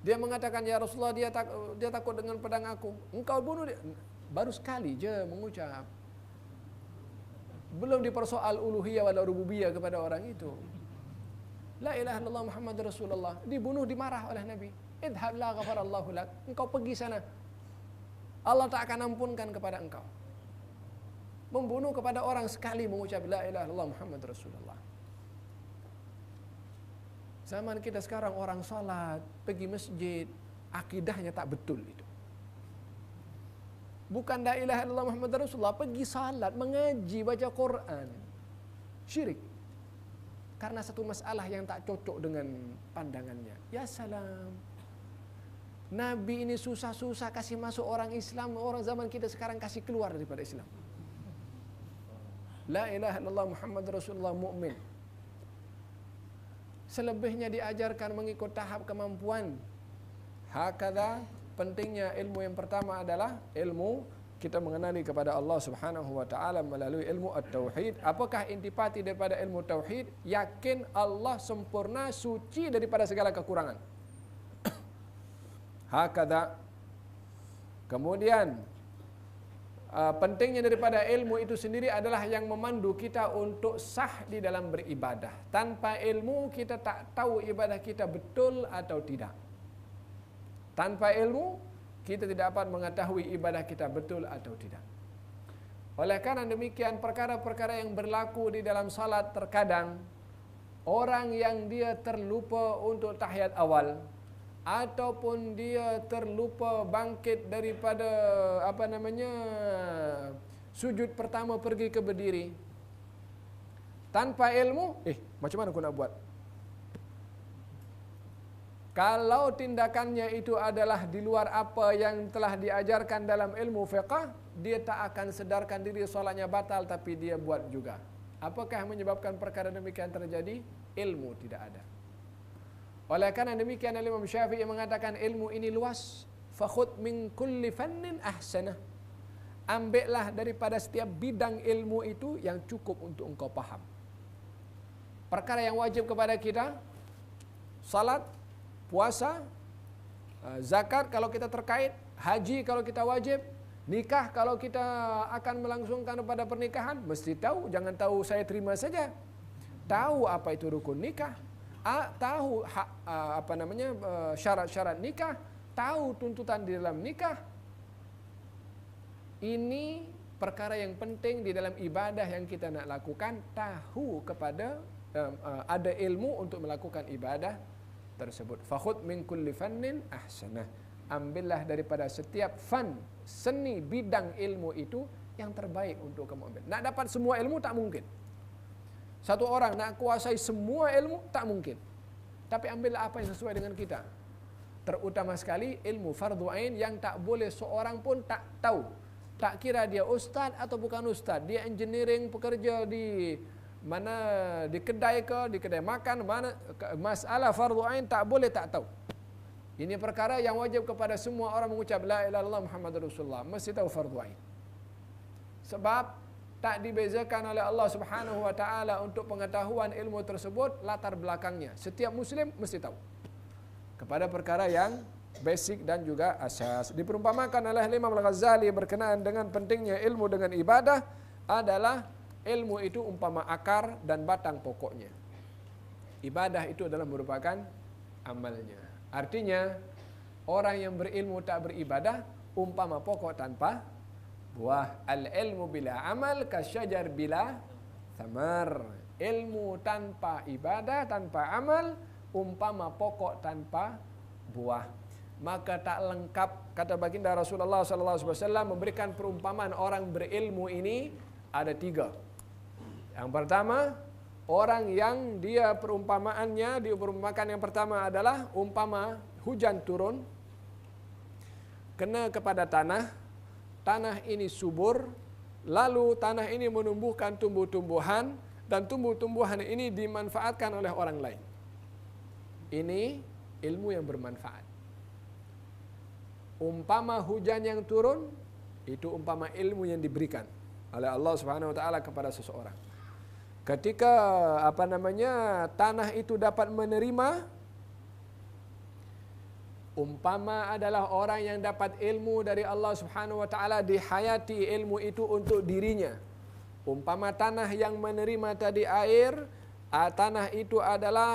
Dia mengatakan, ya Rasulullah, dia takut dengan pedang aku. Engkau bunuh dia. Baru sekali je mengucap. Belum dipersoal uluhiyah wal rububiyah kepada orang itu. La ilaha illallah Muhammad Rasulullah. Dibunuh, dimarah oleh Nabi. Idhab la ghafarallahu lak. Engkau pergi sana, Allah tak akan ampunkan kepada engkau. Membunuh kepada orang sekali mengucap la ilaha illallah Muhammad Rasulullah. Zaman kita sekarang orang salat, pergi masjid, akidahnya tak betul itu. Bukan la ilaha illallah Muhammad Rasulullah, pergi salat, mengaji, baca Quran. Syirik. Karena satu masalah yang tak cocok dengan pandangannya. Ya salam. Nabi ini susah-susah kasih masuk orang Islam, orang zaman kita sekarang kasih keluar daripada Islam. La ilaha illallah Muhammad Rasulullah, mukmin. Selebihnya diajarkan mengikut tahap kemampuan. Hakadha pentingnya ilmu yang pertama adalah ilmu kita mengenali kepada Allah Subhanahu wa taala melalui ilmu at-tauhid. Apakah intipati daripada ilmu tauhid? Yakin Allah sempurna, suci daripada segala kekurangan. Hakadha. Kemudian pentingnya daripada ilmu itu sendiri adalah yang memandu kita untuk sah di dalam beribadah. Tanpa ilmu kita tak tahu ibadah kita betul atau tidak. Tanpa ilmu kita tidak dapat mengetahui ibadah kita betul atau tidak. Oleh karena demikian, perkara-perkara yang berlaku di dalam salat terkadang orang yang dia terlupa untuk tahiyat awal ataupun dia terlupa bangkit daripada sujud pertama pergi ke berdiri tanpa ilmu, macam mana aku nak buat? Kalau tindakannya itu adalah di luar apa yang telah diajarkan dalam ilmu fiqh, dia tak akan sedarkan diri solatnya batal, tapi dia buat juga. Apakah menyebabkan perkara demikian terjadi? Ilmu tidak ada. Oleh karena demikian Imam Syafi'i mengatakan ilmu ini luas. Fakhud min kulli fannin ahsanah. Ambillah daripada setiap bidang ilmu itu yang cukup untuk engkau faham. Perkara yang wajib kepada kita, salat, puasa, zakat kalau kita terkait, haji kalau kita wajib, nikah kalau kita akan melangsungkan pada pernikahan, mesti tahu, jangan tahu saya terima saja. Tahu apa itu rukun nikah, tahu syarat-syarat nikah, tahu tuntutan di dalam nikah. Ini perkara yang penting di dalam ibadah yang kita nak lakukan, tahu kepada ada ilmu untuk melakukan ibadah tersebut. Fakhud min kulli fannin ahsanah. Ambillah daripada setiap fan, seni, bidang ilmu itu yang terbaik untuk kamu ambil. Nak dapat semua ilmu tak mungkin. Satu orang nak kuasai semua ilmu tak mungkin. Tapi ambillah apa yang sesuai dengan kita. Terutama sekali ilmu fardu ain yang tak boleh seorang pun tak tahu. Tak kira dia ustaz atau bukan ustaz, dia engineering, pekerja di mana, di kedai ke, di kedai makan, mana, masalah fardu ain tak boleh tak tahu. Ini perkara yang wajib kepada semua orang mengucap la ilaha illallah Muhammadur Rasulullah, mesti tahu fardu ain. Sebab tak dibezakan oleh Allah Subhanahu wa taala untuk pengetahuan ilmu tersebut latar belakangnya. Setiap muslim mesti tahu kepada perkara yang basic dan juga asas. Diperumpamakan oleh Imam Al-Ghazali berkenaan dengan pentingnya ilmu dengan ibadah adalah ilmu itu umpama akar dan batang pokoknya. Ibadah itu adalah merupakan amalnya. Artinya orang yang berilmu tak beribadah umpama pokok tanpa buah. Al-ilmu bila amal kasyajar bila thamar. Ilmu tanpa ibadah, tanpa amal umpama pokok tanpa buah. Maka tak lengkap, kata baginda Rasulullah SAW memberikan perumpamaan orang berilmu ini ada 3. Yang pertama, orang yang dia perumpamaannya, diumpamakan yang pertama adalah umpama hujan turun kena kepada tanah, tanah ini subur, lalu tanah ini menumbuhkan tumbuh-tumbuhan dan tumbuh-tumbuhan ini dimanfaatkan oleh orang lain. Ini ilmu yang bermanfaat. Umpama hujan yang turun itu umpama ilmu yang diberikan oleh Allah Subhanahu wa taala kepada seseorang. Ketika tanah itu dapat menerima, umpama adalah orang yang dapat ilmu dari Allah Subhanahu wa taala, dihayati ilmu itu untuk dirinya. Umpama tanah yang menerima tadi air, tanah itu adalah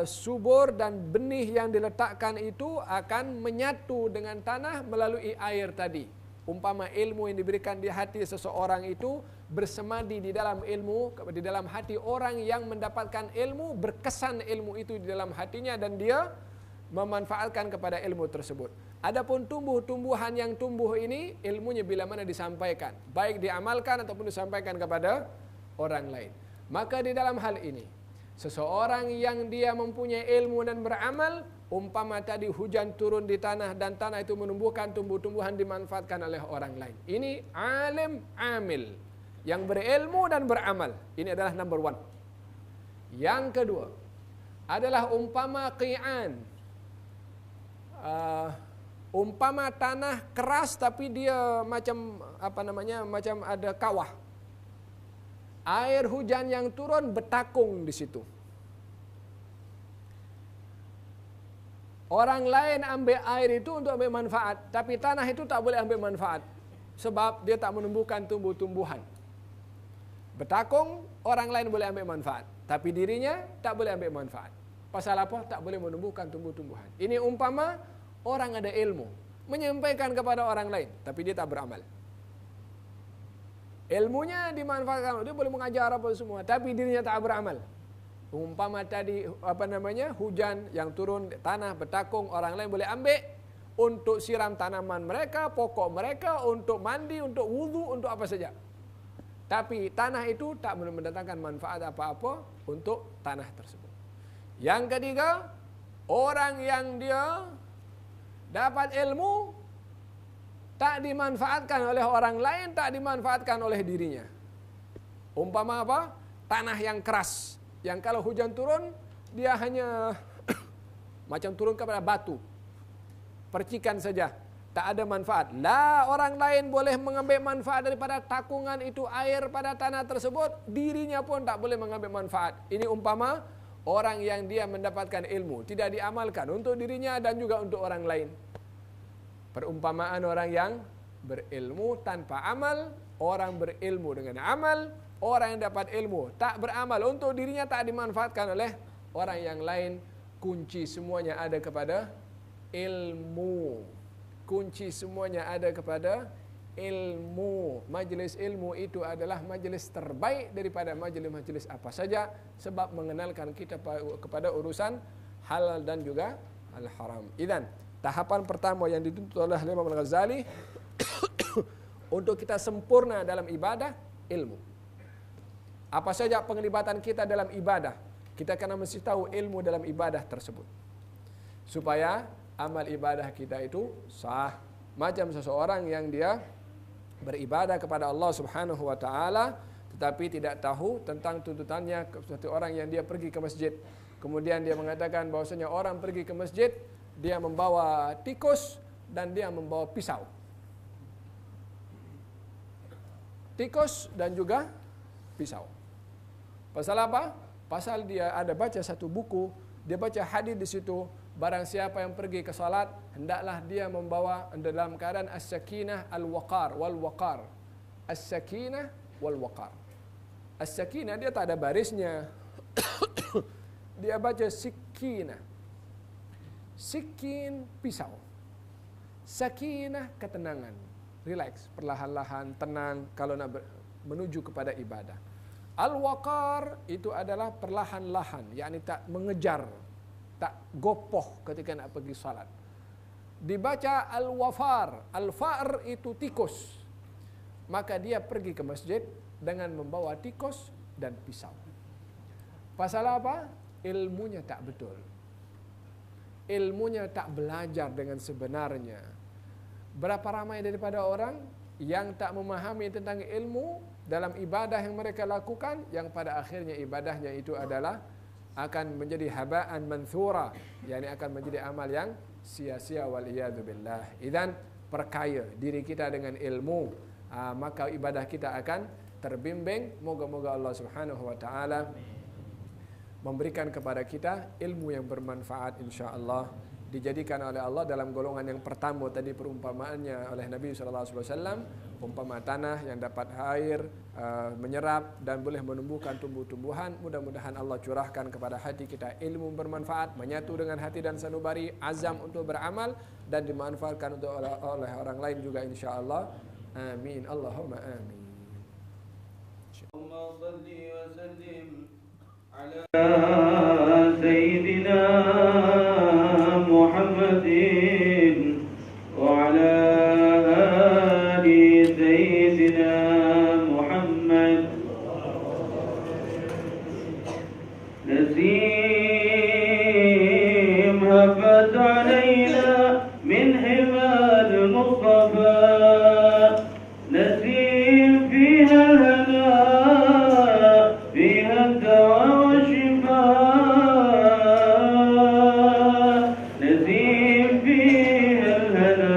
subur dan benih yang diletakkan itu akan menyatu dengan tanah melalui air tadi. Umpama ilmu yang diberikan di hati seseorang itu bersemadi di dalam ilmu, di dalam hati orang yang mendapatkan ilmu, berkesan ilmu itu di dalam hatinya dan dia memanfaatkan kepada ilmu tersebut. Adapun tumbuh-tumbuhan yang tumbuh ini ilmunya bila mana disampaikan, baik diamalkan ataupun disampaikan kepada orang lain. Maka di dalam hal ini, seseorang yang dia mempunyai ilmu dan beramal, umpama tadi hujan turun di tanah dan tanah itu menumbuhkan tumbuh-tumbuhan dimanfaatkan oleh orang lain. Ini alim amil, yang berilmu dan beramal. Ini adalah number 1. Yang kedua adalah umpama qi'an. Umpama tanah keras tapi dia macam macam ada kawah. Air hujan yang turun bertakung di situ. Orang lain ambil air itu untuk ambil manfaat, tapi tanah itu tak boleh ambil manfaat sebab dia tak menumbuhkan tumbuh-tumbuhan. Bertakung, orang lain boleh ambil manfaat, tapi dirinya tak boleh ambil manfaat. Pasal apa? Tak boleh menumbuhkan tumbuh-tumbuhan. Ini umpama orang ada ilmu, menyampaikan kepada orang lain, tapi dia tak beramal. Ilmunya dimanfaatkan, dia boleh mengajar apa semua, tapi dirinya tak beramal. Umpama tadi hujan yang turun, tanah bertakung, orang lain boleh ambil untuk siram tanaman mereka, pokok mereka, untuk mandi, untuk wudu, untuk apa saja. Tapi tanah itu tak mendatangkan manfaat apa-apa untuk tanah tersebut. Yang ketiga, orang yang dia dapat ilmu tak dimanfaatkan oleh orang lain, tak dimanfaatkan oleh dirinya. Umpama apa? Tanah yang keras, yang kalau hujan turun, dia hanya macam turun kepada batu, percikan saja, tak ada manfaat. Lah, orang lain boleh mengambil manfaat daripada takungan itu air pada tanah tersebut, dirinya pun tak boleh mengambil manfaat. Ini umpama orang yang dia mendapatkan ilmu, tidak diamalkan untuk dirinya dan juga untuk orang lain. Perumpamaan orang yang berilmu tanpa amal, orang berilmu dengan amal, orang yang dapat ilmu tak beramal untuk dirinya, tak dimanfaatkan oleh orang yang lain. Kunci semuanya ada kepada ilmu. Kunci semuanya ada kepada ilmu. Majlis ilmu itu adalah majlis terbaik daripada majlis-majlis apa saja, sebab mengenalkan kita kepada urusan halal dan juga al-haram. Idzan, tahapan pertama yang dituntut oleh Imam Al-Ghazali untuk kita sempurna dalam ibadah, ilmu. Apa saja penglibatan kita dalam ibadah, kita kena mesti tahu ilmu dalam ibadah tersebut, supaya amal ibadah kita itu sah. Macam seseorang yang dia beribadah kepada Allah Subhanahu wa taala tetapi tidak tahu tentang tuntutannya, seperti orang yang dia pergi ke masjid, kemudian dia mengatakan bahwasanya orang pergi ke masjid, dia membawa tikus dan dia membawa pisau. Tikus dan juga pisau. Pasal apa? Pasal dia ada baca satu buku, dia baca hadis di situ, barang siapa yang pergi ke salat, hendaklah dia membawa dalam keadaan as-sakinah al-waqar wal-waqar. As-sakinah wal-waqar. As-sakinah dia tak ada barisnya. Dia baca sikinah. Sikin, pisau. Sakinah, ketenangan. Relax, perlahan-lahan, tenang kalau nak menuju kepada ibadah. Al-waqar itu adalah perlahan-lahan, yakni tak mengejar, tak gopoh ketika nak pergi salat. Dibaca al-wafar, al-far itu tikus. Maka dia pergi ke masjid dengan membawa tikus dan pisau. Pasal apa? Ilmunya tak betul. Ilmunya tak belajar dengan sebenarnya. Berapa ramai daripada orang yang tak memahami tentang ilmu dalam ibadah yang mereka lakukan, yang pada akhirnya ibadahnya itu adalah akan menjadi haba'an manthura, yakni akan menjadi amal yang sia-sia waliyadu billah. Idzan, perkaya diri kita dengan ilmu, maka ibadah kita akan terbimbing. Moga-moga Allah Subhanahu wa taala memberikan kepada kita ilmu yang bermanfaat, insya-Allah, dijadikan oleh Allah dalam golongan yang pertama tadi perumpamaannya oleh Nabi SAW, umpama tanah yang dapat air menyerap dan boleh menumbuhkan tumbuh-tumbuhan. Mudah-mudahan Allah curahkan kepada hati kita ilmu bermanfaat, menyatu dengan hati dan sanubari, azam untuk beramal dan dimanfaatkan untuk oleh orang lain juga, insya-Allah. Amin. Allahumma amin. Allahumma salli wa sallim ala sayyidina Muhammadin wa ala ali sayyidina Muhammad. Nazim hafat alayna min himad Mustafa. Nazim fiha hana fiha dawa wa shifa. Nazim fiha hana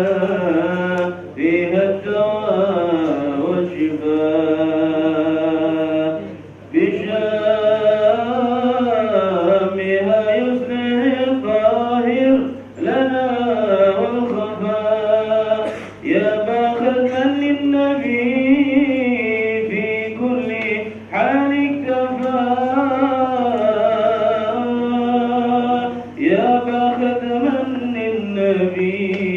النبي